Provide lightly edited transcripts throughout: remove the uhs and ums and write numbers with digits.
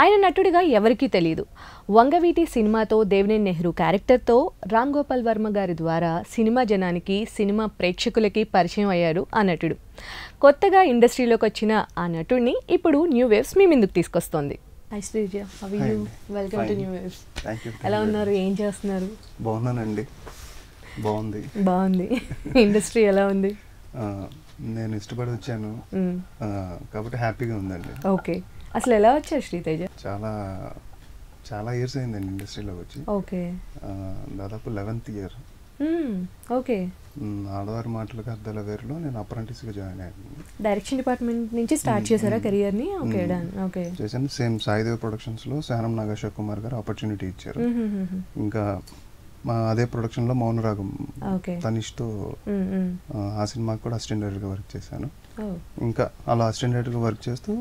ఆయన నటుడిగా ఎవరికీ తెలియదు. వంగవీటి సినిమాతో దేవినేని నెహ్రూ క్యారెక్టర్తో రామ్ గోపాల్ వర్మ గారి ద్వారా సినిమా జనానికి, సినిమా ప్రేక్షకులకి పరిచయం అయ్యారు ఆ నటుడు. కొత్తగా ఇండస్ట్రీలోకి వచ్చిన ఆ నటుడిని ఇప్పుడు న్యూ వేవ్స్ మీ ముందుకు తీసుకొస్తోంది. Hi Sreeja, how are you? Welcome to New Waves. ఎలా ఉన్నారు? ఏం చేస్తున్నారు? బాగున్నానండి. బాగుంది. ఇండస్ట్రీ ఎలా ఉంది? నేను ఇష్టపడి వచ్చాను కాబట్టి హ్యాపీగా ఉందండి. ఓకే, అసలు ఎలా వచ్చారు శ్రీతేజ? చాలా ఇయర్స్ అయిందండి ఇండస్ట్రీలోకి వచ్చి. ఓకే, దాదాపు 11th ఇయర్. ఓకే. ఆడవారి మాటలకు అర్థాల వేరులో నేను అప్రెంటిస్గా జాయిన్ అయ్యాను. డైరెక్షన్ డిపార్ట్మెంట్ నుంచి స్టార్ట్ చేశారా కెరియర్ని? Okay, done. ఓకే, చేశాను. సేమ్ సాయిదేవ్ ప్రొడక్షన్స్లో శానం నాగేశ్వర్ కుమార్ గారు ఆపర్చునిటీ ఇచ్చారు. ఇంకా మా అదే ప్రొడక్షన్లో మౌనరాగం తనిష్తో ఆ సినిమాకి కూడా అసిస్టెంట్ డైరెక్టర్గా వర్క్ చేశాను. ఇంకా అలా అసిస్టెంట్ డైరెక్టర్గా వర్క్ చేస్తూ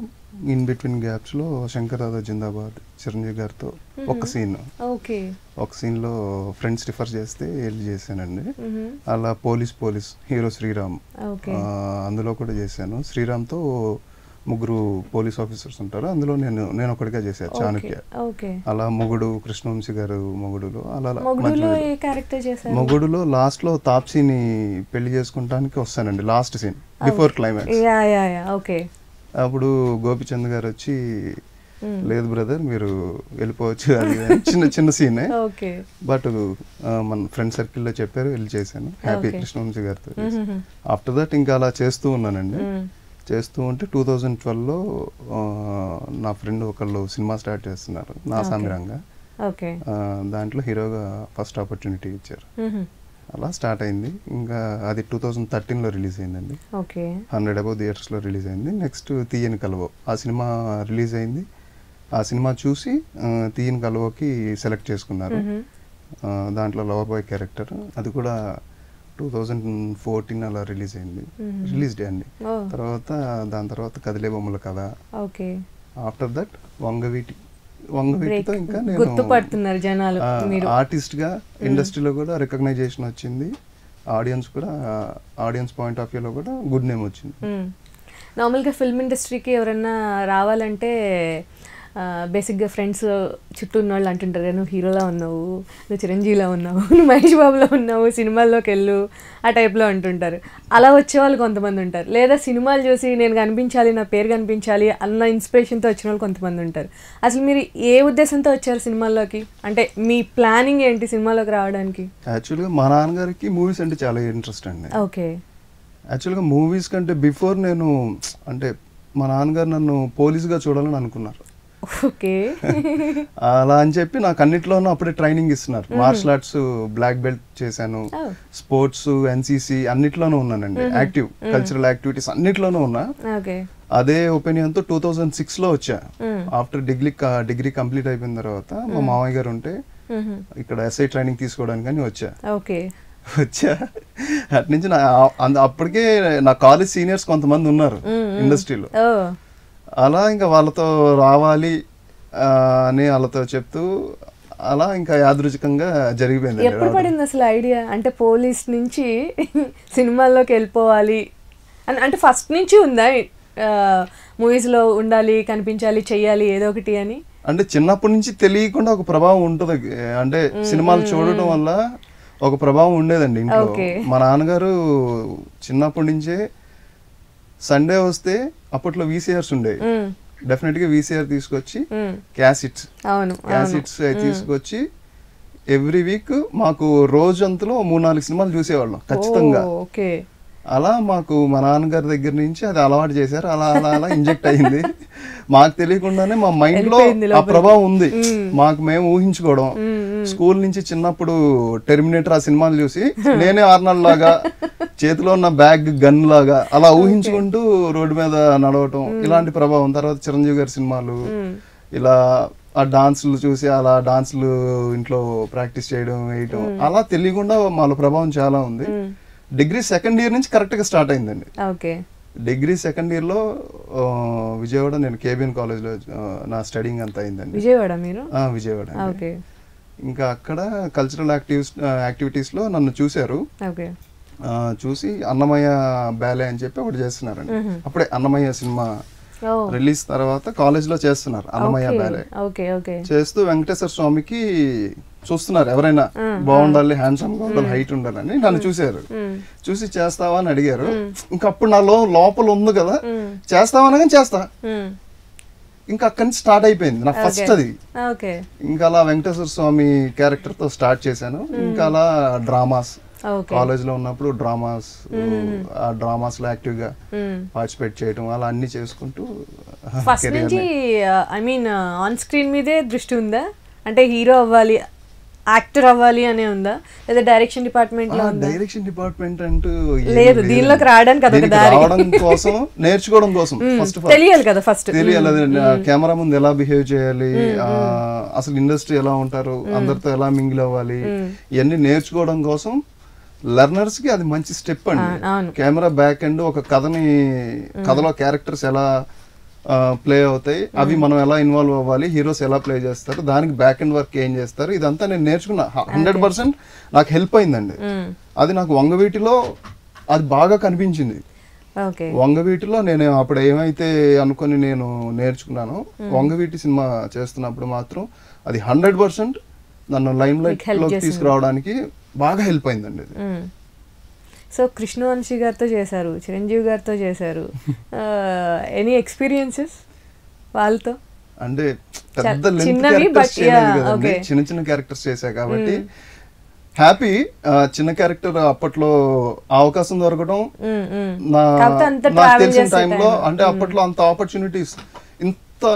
ఇన్ బిట్వీన్ గ్యాప్స్లో శంకర్ దాదా జిందాబాద్ చిరంజీవి గారితో ఒక సీన్లో ఫ్రెండ్స్ రిఫర్ చేస్తే వెళ్ళి చేశానండి. అలా పోలీస్ హీరో శ్రీరామ్ అందులో కూడా చేశాను. శ్రీరామ్తో ముగ్గురు పోలీస్ ఆఫీసర్స్ ఉంటారు, అందులో నేను ఒకటిగా చేశాను, చాణక్య. అలా మొగుడు కృష్ణవంశీ గారు మొగుడులో, అలా మొగుడులో లాస్ట్ లో తాప్సీని పెళ్లి చేసుకుంటానికి వస్తానండి, లాస్ట్ సీన్ బిఫోర్ క్లైమాక్స్. అప్పుడు గోపిచంద్ గారు వచ్చి లేదు బ్రదర్ మీరు వెళ్ళిపోవచ్చు అది చిన్న సీనే, బట్ మన ఫ్రెండ్ సర్కిల్లో చెప్పారు, వెళ్ళి చేశాను హ్యాపీ కృష్ణవంశీ గారితో. ఆఫ్టర్ దట్ ఇంకా అలా చేస్తూ ఉన్నానండి. చేస్తూ ఉంటే 2012లో నా ఫ్రెండ్ ఒకళ్ళు సినిమా స్టార్ట్ చేస్తున్నారు, నా సామిరంగా. దాంట్లో హీరోగా ఫస్ట్ ఆపర్చునిటీ ఇచ్చారు. అలా స్టార్ట్ అయింది. ఇంకా అది 2013లో రిలీజ్ అయిందండి. 100 above థియేటర్స్లో రిలీజ్ అయింది. నెక్స్ట్ తీయని కలవో ఆ సినిమా రిలీజ్ అయింది. ఆ సినిమా చూసి తీయని కలవోకి సెలెక్ట్ చేసుకున్నారు. దాంట్లో లవర్ బాయ్ క్యారెక్టర్, అది కూడా 2014 అలా రిలీజ్ అయింది, రిలీజ్ డే అండి. దాని తర్వాత కదిలే బొమ్మల కథ. ఆఫ్టర్ దట్ వంగవీటితో ఇంకా నేను ఆర్టిస్ట్ గా ఇండస్ట్రీలో కూడా రికగ్నైజేషన్ వచ్చింది. ఆడియన్స్ పాయింట్ ఆఫ్ వ్యూలో కూడా గుడ్ నేమ్ వచ్చింది. నార్మల్గా ఫిల్మ్ ఇండస్ట్రీకి ఎవరన్నా రావాలంటే బేసిక్గా ఫ్రెండ్స్ చుట్టూ ఉన్న వాళ్ళు అంటుంటారు, నువ్వు హీరోలా ఉన్నావు, నువ్వు చిరంజీవిలా ఉన్నావు, నువ్వు మహేష్ బాబులో ఉన్నావు, సినిమాల్లోకి వెళ్ళు, ఆ టైప్లో అంటుంటారు. అలా వచ్చేవాళ్ళు కొంతమంది ఉంటారు, లేదా సినిమాలు చూసి నేను కనిపించాలి, నా పేరు కనిపించాలి అన్న ఇన్స్పిరేషన్తో వచ్చిన వాళ్ళు కొంతమంది ఉంటారు. అసలు మీరు ఏ ఉద్దేశంతో వచ్చారు సినిమాల్లోకి? అంటే మీ ప్లానింగ్ ఏంటి సినిమాలోకి రావడానికి? యాక్చువల్గా మా నాన్నగారికి మూవీస్ అంటే చాలా ఇంట్రెస్ట్ అండి. ఓకే. యాక్చువల్గా మూవీస్ కంటే బిఫోర్ నేను అంటే మా నాన్నగారు నన్ను పోలీస్గా చూడాలని అనుకున్నారు. ఓకే. అలా అని చెప్పి నాకు అన్నిట్లోనూ అప్పుడే ట్రైనింగ్ ఇస్తున్నారు. మార్షల్ ఆర్ట్స్ బ్లాక్ బెల్ట్ చేశాను, స్పోర్ట్స్ ఎన్సీసీ అన్నిట్లోనూ ఉన్నానండి, యాక్టివ్ కల్చరల్ యాక్టివిటీస్ అన్నిట్లోనూ ఉన్నా. అదే ఒపీనియన్ తో 2006లో వచ్చా. ఆఫ్టర్ డిగ్రీ కంప్లీట్ అయిపోయిన తర్వాత మా మామయ్య గారు ఉంటే ఇక్కడ ఎస్ఐ ట్రైనింగ్ తీసుకోవడానికి అని వచ్చా. అటు నుంచి అప్పటికే నా కాలేజ్ సీనియర్స్ కొంతమంది ఉన్నారు ఇండస్ట్రీలో. అలా ఇంకా వాళ్ళతో రావాలి అని వాళ్ళతో చెప్తూ అలా ఇంకా యాదృచ్ఛికంగా జరిగిపోయింది. ఎప్పుడు పడింది అసలు ఐడియా? అంటే పోలీస్ నుంచి సినిమాల్లోకి వెళ్ళిపోవాలి అని, అంటే ఫస్ట్ నుంచి ఉందా మూవీస్లో ఉండాలి, కనిపించాలి, చెయ్యాలి ఏదో ఒకటి అని? అంటే చిన్నప్పటి నుంచి తెలియకుండా ఒక ప్రభావం ఉంటుంది. అంటే సినిమాలు చూడటం వల్ల ఒక ప్రభావం ఉండేదండి ఇంట్లో. మా నాన్నగారు చిన్నప్పటి నుంచే సండే వస్తే అప్పట్లో VCRs ఉండేవి, డెఫినెట్ గా VCR తీసుకొచ్చి క్యాసెట్స్ తీసుకొచ్చి ఎవ్రీ వీక్ మాకు రోజంతలో 3-4 సినిమాలు చూసేవాళ్ళం ఖచ్చితంగా. అలా మాకు మా నాన్నగారి దగ్గర నుంచి అది అలవాటు చేశారు. అలా అలా అలా ఇంజెక్ట్ అయింది. మాకు తెలియకుండానే మా మైండ్ లో ఆ ప్రభావం ఉంది, మాకు మేము ఊహించుకోవడం. స్కూల్ నుంచి చిన్నప్పుడు టెర్మినేటర్ ఆ సినిమాలు చూసి నేనే ఆర్నాల్డ్ లాగా చేతిలో ఉన్న బ్యాగ్ గన్ లాగా అలా ఊహించుకుంటూ రోడ్డు మీద నడవటం, ఇలాంటి ప్రభావం. తర్వాత చిరంజీవి గారి సినిమాలు, ఇలా ఆ డాన్సులు చూసి అలా డాన్సులు ఇంట్లో ప్రాక్టీస్ చేయడం, వేయటం, అలా తెలియకుండా మాలో ప్రభావం చాలా ఉంది. డిగ్రీ సెకండ్ ఇయర్ నుంచి కరెక్ట్ గా స్టార్ట్ అయిందండి. డిగ్రీ సెకండ్ ఇయర్ లో విజయవాడ, నేను కేబిఎన్ కాలేజ్ లో నా స్టడీయింగ్ అంతా అయిందండి. విజయవాడ. ఇంకా అక్కడ కల్చరల్ యాక్టివిటీస్ లో నన్ను చూశారు. చూసి అన్నమయ్య బ్యాలే అని చెప్పి ఒకటి చేస్తున్నారండి. అప్పుడే అన్నమయ్య సినిమా రిలీజ్ తర్వాత కాలేజ్ లో చేస్తున్నారు అన్నమయ్య బ్యాలే. చేస్తూ వెంకటేశ్వర స్వామికి చూస్తున్నారు ఎవరైనా బాగుండాలి, హ్యాండ్సమ్ గా ఉండాలి, హైట్ ఉండాలని నన్ను చూసారు. చూసి చేస్తావా అని అడిగారు. ఇంకా అప్పుడు నా లోపల ఉంది కదా, చేస్తావా అనగానే చేస్తా. ఇంకా అక్కడి నుంచి స్టార్ట్ అయిపోయింది నా ఫస్ట్ అది. ఇంకా అలా వెంకటేశ్వర స్వామి క్యారెక్టర్ తో స్టార్ట్ చేశాను. ఇంకా అలా డ్రామాస్ కాలేజ్ లో ఉన్నప్పుడు ఆ డ్రామాస్ లో యాక్టివ్ గా పార్టిసిపేట్ చేయడం అలా అన్ని చేసుకుంటూ ఫస్ట్ నుంచి ఐ మీన్ ఆన్ స్క్రీన్ మీదే దృష్టి ఉందా? అంటే హీరో అవ్వాలి, యాక్టర్ అవ్వాలి అనే ఉందా, లేదా డైరెక్షన్ డిపార్ట్మెంట్ లో? డైరెక్షన్ డిపార్ట్మెంట్ అంటూ లేదు, దీనిలోకి రావడానికి రావడం కోసం, నేర్చుకోవడం కోసం ఫస్ట్ తెలియాలి కదా. ఫస్ట్ తెలియాలి కెమెరా ముందు ఎలా బిహేవ్ చేయాలి, అసలు ఇండస్ట్రీ ఎలా ఉంటారు, అందరితో ఎలా మింగిల్ అవ్వాలి, ఇవన్నీ నేర్చుకోవడం కోసం లెర్నర్స్ కి అది మంచి స్టెప్ అండి. కెమెరా బ్యాక్ ఎండ్ ఒక కథలో క్యారెక్టర్స్ ఎలా ప్లే అవుతాయి, అవి మనం ఎలా ఇన్వాల్వ్ అవ్వాలి, హీరోస్ ఎలా ప్లే చేస్తారు, దానికి బ్యాక్ ఎండ్ వర్క్ ఏం చేస్తారు, ఇదంతా నేను నేర్చుకున్నా. 100% నాకు హెల్ప్ అయిందండి. అది నాకు వంగవీటిలో అది బాగా కనిపించింది. వంగవీటిలో నేను అప్పుడు ఏమైతే అనుకుని నేను నేర్చుకున్నాను, వంగవీటి సినిమా చేస్తున్నప్పుడు మాత్రం అది 100% నన్ను లైమ్ లైట్ లోకి తీసుకురావడానికి బాగా హెల్ప్ అయిందండి. సో కృష్ణవంశీ గారితో చేశారు, చిరంజీవి గారితో చేశారు. ఎనీ ఎక్స్పీరియన్సెస్ వాళ్ళతో? అంటే పెద్ద లెంత్ క్యారెక్టర్స్ చేయలేదు కదండి, చిన్న చిన్న క్యారెక్టర్స్ చేశా కాబట్టి హ్యాపీ. చిన్న క్యారెక్టర్ అప్పట్లో అవకాశం దొరకడం నాకు తెలిసిన టైంలో, అంటే అప్పట్లో అంత ఆపర్చునిటీస్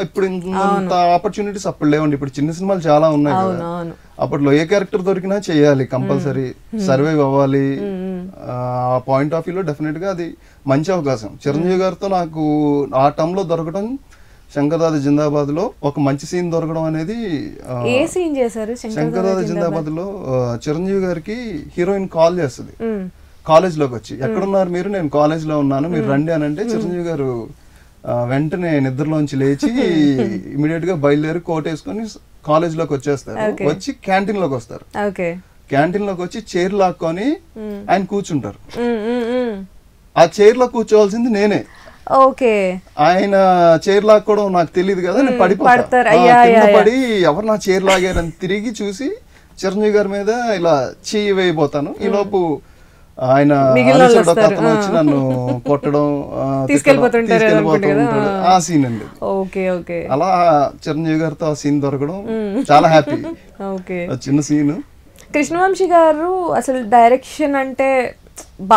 ఇప్పుడు ఇంత ఆపర్చునిటీస్ అప్పుడు లేవండి. ఇప్పుడు చిన్న సినిమాలు చాలా ఉన్నాయి కదా. అప్పట్లో ఏ క్యారెక్టర్ దొరికినా చేయాలి, కంపల్సరీ సర్వైవ్ అవ్వాలి. ఆ పాయింట్ ఆఫ్ వ్యూలో డెఫినెట్ గా అది మంచి అవకాశం. చిరంజీవి గారితో నాకు ఆ టైమ్ లో దొరకడం, శంకర్దాదా జిందాబాద్ లో ఒక మంచి సీన్ దొరకడం అనేది. ఏ సీన్ చేశారు శంకర్దాదా జిందాబాద్ లో? చిరంజీవి గారికి హీరోయిన్ కాల్ చేస్తుంది కాలేజ్ లోకి వచ్చి, ఎక్కడున్నారు మీరు, నేను కాలేజ్ లో ఉన్నాను, మీరు రండి అని అంటే చిరంజీవి గారు వెంటనే నిద్రలోంచి లేచి ఇమీడియట్ గా బయలుదేరి కోట్ వేసుకొని కాలేజ్ లోకి వచ్చేస్తారు. వచ్చి క్యాంటీన్ లోకి వస్తారు. క్యాంటీన్ లోకి వచ్చి చైర్ లాక్కొని ఆయన కూర్చుంటారు. ఆ చైర్ లో కూర్చోవాల్సింది నేనే. ఆయన చైర్ లాక్కోవడం నాకు తెలియదు కదా, నేను పడి ఎవరు నా చైర్ లాగారని తిరిగి చూసి చిరంజీవి గారి మీద ఇలా చెయ్యి వేయబోతాను. ఈ లోపు ఆయన వచ్చి నన్ను కొట్టడం, తీసుకెళ్ళిపోతుంటాడు. ఆ సీన్ అండి. అలా చిరంజీవి గారితో ఆ సీన్ దొరకడం చాలా హ్యాపీ. చిన్న సీన్. కృష్ణవంశీ గారు అసలు డైరెక్షన్ అంటే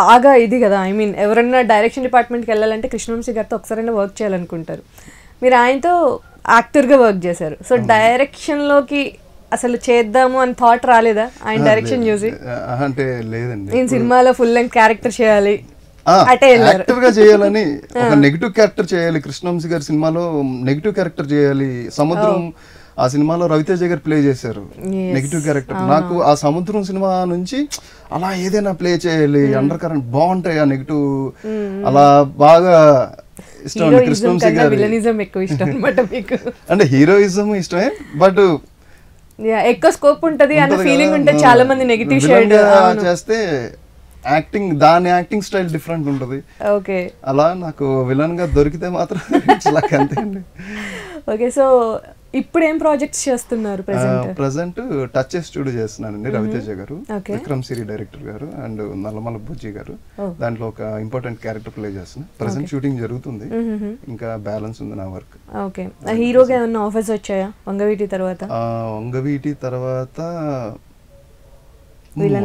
బాగా ఇది కదా. ఐ మీన్ ఎవరైనా డైరెక్షన్ డిపార్ట్మెంట్కి వెళ్ళాలంటే కృష్ణవంశీ గారితో ఒకసారైనా వర్క్ చేయాలనుకుంటారు. మీరు ఆయనతో యాక్టర్గా వర్క్ చేశారు. సో డైరెక్షన్లోకి అసలు చేద్దాము అని థాట్ రాలేదా ఆయన డైరెక్షన్ చూసి? అంటే లేదండి, నేను సినిమాలో ఫుల్ లెంగ్త్ క్యారెక్టర్ చేయాలి, యాక్టర్ గా చేయాలని, ఒక నెగిటివ్ క్యారెక్టర్ చేయాలి. కృష్ణవంశీ గారి సినిమాలో నెగిటివ్ క్యారెక్టర్ చేయాలి. సముద్రం ఆ సినిమాలో రవితేజ గారు ప్లే చేశారు నెగిటివ్ క్యారెక్టర్. నాకు ఆ సముద్రం సినిమా నుంచి అలా ఏదైనా ప్లే చేయాలి, అండర్ కరెంట్ బాగుంటాయి ఆ నెగిటివ్, అలా బాగా ఇష్టం. కృష్ణవంశీ గారు అంటే హీరోయిజం ఇష్టమే, బట్ ఎక్కువ స్కోప్ ఉంటది అన్న ఫీలింగ్ ఉంటే చాలా మంది నెగటివ్ షేడ్ చేస్తే యాక్టింగ్, దాని యాక్టింగ్ స్టైల్ డిఫరెంట్ ఉంటది. అలా నాకు విలన్ గా దొరికితే మాత్రం అంతే అండి. ఓకే, సో ఇప్పుడు ఏం ప్రాజెక్ట్స్ చేస్తున్నారు? ప్రెసెంట్ టచ్ స్టూడియో చేస్తున్నానండి. రవితేజ గారు, విక్రమ్ సిరి డైరెక్టర్ గారు అండ్ నల్లమల బుజ్జి గారు దాంట్లో ఒక ఇంపార్టెంట్ క్యారెక్టర్ ప్లే చేస్తున్నా. ప్రెసెంట్ షూటింగ్ జరుగుతుంది, ఇంకా బ్యాలెన్స్ ఉంది నా వర్క్. ఓకే, హీరోగా ఏమన్నా ఆఫర్స్ వచ్చాయా వంగవీటి తర్వాత? వంగవీటి తర్వాత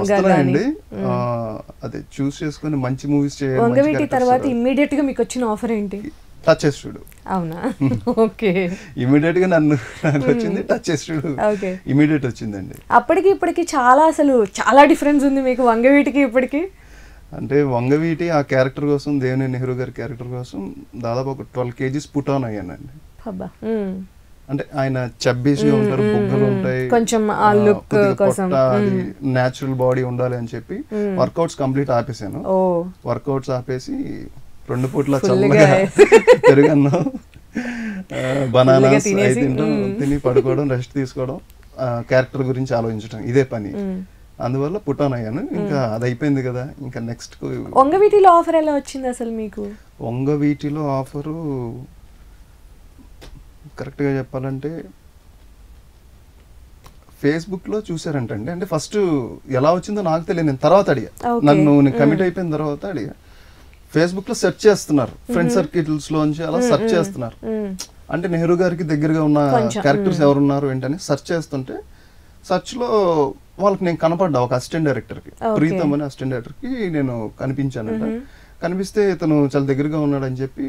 వస్తున్నాయండి, అదే చూస్ చేసుకుని మంచి మూవీస్ చేయాలి. వంగవీటి తర్వాత ఇమ్మీడియట్ గా మీకు వచ్చిన ఆఫర్ ఏంటి? Touch studio. అవునా? ఓకే, ఇమీడియట్ గా నాకు వచ్చింది టచ్ స్టూడియో. ఇమీడియట్ వచ్చిందండి. అప్పటికి ఇప్పటికి చాలా డిఫరెన్స్ ఉంది మీకు వంగవీటికి ఇప్పటికి? అంటే వంగవీటి ఆ క్యారెక్టర్ కోసం, దేవినేని నెహ్రూ గారి క్యారెక్టర్ కోసం దాదాపు ఒక 12 kgs పుట్ ఆన్ అయ్యానండి. అంటే ఆయన చబ్బీస్గా ఉంటారు, బుగ్గలు ఉంటాయి, కొంచెం ఆ లుక్ కోసం నేచురల్ బాడీ ఉండాలి అని చెప్పి వర్కౌట్స్ కంప్లీట్ ఆపేసాను. వర్కౌట్స్ ఆపేసి 2 పూట్ల చల్లగా పెరుగన్నం, బనానాస్ అయి తింటాం, తిని పడుకోవడం, రెస్ట్ తీసుకోవడం, క్యారెక్టర్ గురించి ఆలోచించడం, ఇదే పని. అందువల్ల పుట్ ఆన్ అయ్యాను. ఇంకా అది అయిపోయింది కదా, ఇంకా నెక్స్ట్. వంగవీటిలో ఆఫర్ ఎలా వచ్చింది అసలు మీకు? వంగవీటిలో ఆఫరు కరెక్ట్గా చెప్పాలంటే ఫేస్బుక్లో చూసారంటండి. అంటే ఫస్ట్ ఎలా వచ్చిందో నాకు తెలియదు, నేను తర్వాత అడిగా. నేను కమిట్ అయిపోయిన తర్వాత అడిగా. ఫేస్బుక్లో సెర్చ్ చేస్తున్నారు, ఫ్రెండ్ సర్కిల్స్లోంచి అలా సెర్చ్ చేస్తున్నారు. అంటే నెహ్రూ గారికి దగ్గరగా ఉన్న క్యారెక్టర్స్ ఎవరున్నారు ఏంటని సెర్చ్ చేస్తుంటే సెర్చ్లో వాళ్ళకి నేను కనపడ్డా, ఒక అసిస్టెంట్ డైరెక్టర్కి, ప్రీతం అనే అసిస్టెంట్ డైరెక్టర్కి నేను కనిపించానంట. కనిపిస్తే ఇతను చాలా దగ్గరగా ఉన్నాడని చెప్పి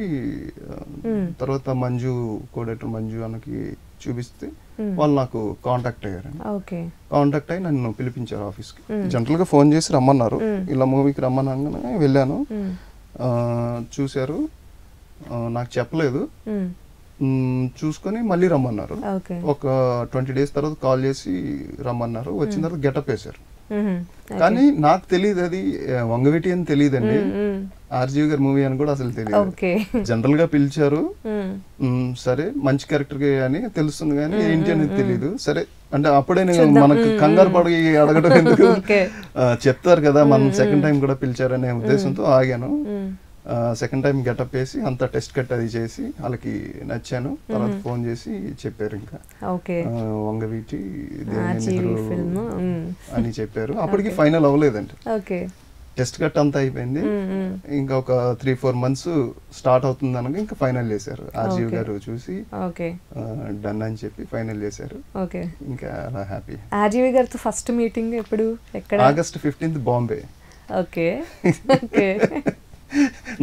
తర్వాత మంజు కోడేటర్ మంజు అన్నకి చూపిస్తే వాళ్ళు నాకు కాంటాక్ట్ అయ్యారండి. కాంటాక్ట్ అయ్యి నన్ను పిలిపించారు ఆఫీస్కి. జనరల్గా ఫోన్ చేసి రమ్మన్నారు, ఇలా మూవీకి రమ్మనగానే వెళ్ళాను. చూశారు, నాకు చెప్పలేదు, చూసుకొని మళ్ళీ రమ్మన్నారు. ఒక 20 days తర్వాత కాల్ చేసి రమ్మన్నారు. వచ్చిన తర్వాత గెటప్ వేశారు. కానీ నాకు తెలియదు అది వంగవీటి అని తెలియదండి, ఆర్జీవి గారి మూవీ అని కూడా అసలు తెలియదు. జనరల్ గా పిలిచారు, సరే మంచి క్యారెక్టర్ అని తెలుస్తుంది కానీ ఏంటి అనేది తెలియదు. సరే అంటే అప్పుడే నేను మనకు కంగారు పడి అడగడం ఎందుకు, చెప్తారు కదా మనం సెకండ్ టైం కూడా పిలిచారనే ఉద్దేశంతో ఆగాను. సెకండ్ టైం గెటప్ వేసి అంత టెస్ట్ కట్ అది చేసి వాళ్ళకి నచ్చాను. తర్వాత ఫోన్ చేసి చెప్పారు ఇంకా వంగవీటి అని చెప్పారు. అప్పటికి ఫైనల్ అవ్వలేదండి, టెస్ట్ కట్ అంతా అయిపోయింది. ఇంకా ఒక 3-4 months స్టార్ట్ అవుతుంది అనగా ఇంకా ఫైనల్ చేశారు. ఆర్జీవి గారు చూసి డన్ అని చెప్పి ఫైనల్ చేశారు. ఇంకా అలా హ్యాపీ. ఆర్జీవి గారితో ఫస్ట్ మీటింగ్ ఎప్పుడు? August 15th Bombay.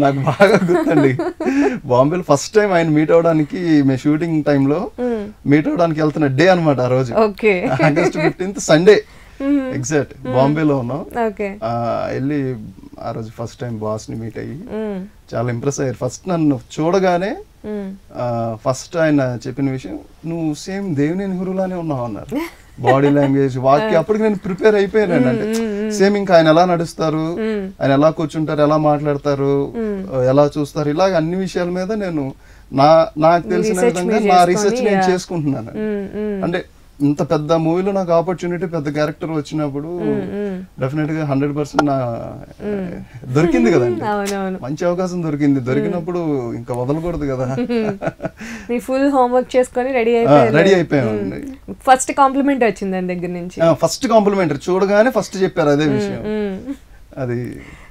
నాకు బాగా గుర్తండి, బాంబేలో ఫస్ట్ టైం ఆయన మీట్ అవడానికి, మేము షూటింగ్ టైంలో మీట్ అవడానికి వెళ్తున్న డే అనమాట ఆ రోజు. August 15th సండే ఎగ్జాక్ట్ బాంబేలో ఉన్నాం. వెళ్ళి ఆ రోజు ఫస్ట్ టైం బాస్ ని మీట్ అయ్యి చాలా ఇంప్రెస్ అయ్యారు. ఫస్ట్ నన్ను చూడగానే ఫస్ట్ ఆయన చెప్పిన విషయం, నువ్వు సేమ్ దేవినేని నెహ్రూలానే ఉన్నావు అన్నారు. బాడీ లాంగ్వేజ్, వాక్య, అప్పటికి నేను ప్రిపేర్ అయిపోయాను. అంటే సేమ్ ఇంకా ఆయన ఎలా నడుస్తారు, ఆయన ఎలా కూర్చుంటారు, ఎలా మాట్లాడతారు, ఎలా చూస్తారు, ఇలాగ అన్ని విషయాల మీద నేను నాకు తెలిసిన విధంగా నా రీసెర్చ్ నేను చేసుకుంటున్నాను. అంటే ఇంత పెద్ద మూవీలో నాకు ఆపర్చునిటీ, పెద్ద క్యారెక్టర్ వచ్చినప్పుడు డెఫినెట్ గా 100% దొరికింది కదండి, మంచి అవకాశం దొరికింది. దొరికినప్పుడు ఇంకా వదలకూడదు కదా. ఫుల్ హోంవర్క్ చేసుకొని రెడీ అయిపోయాను. ఫస్ట్ కాంప్లిమెంట్ వచ్చింది దాని దగ్గర నుంచి. ఫస్ట్ కాంప్లిమెంటరీ చూడగానే ఫస్ట్ చెప్పారు అదే విషయం. అది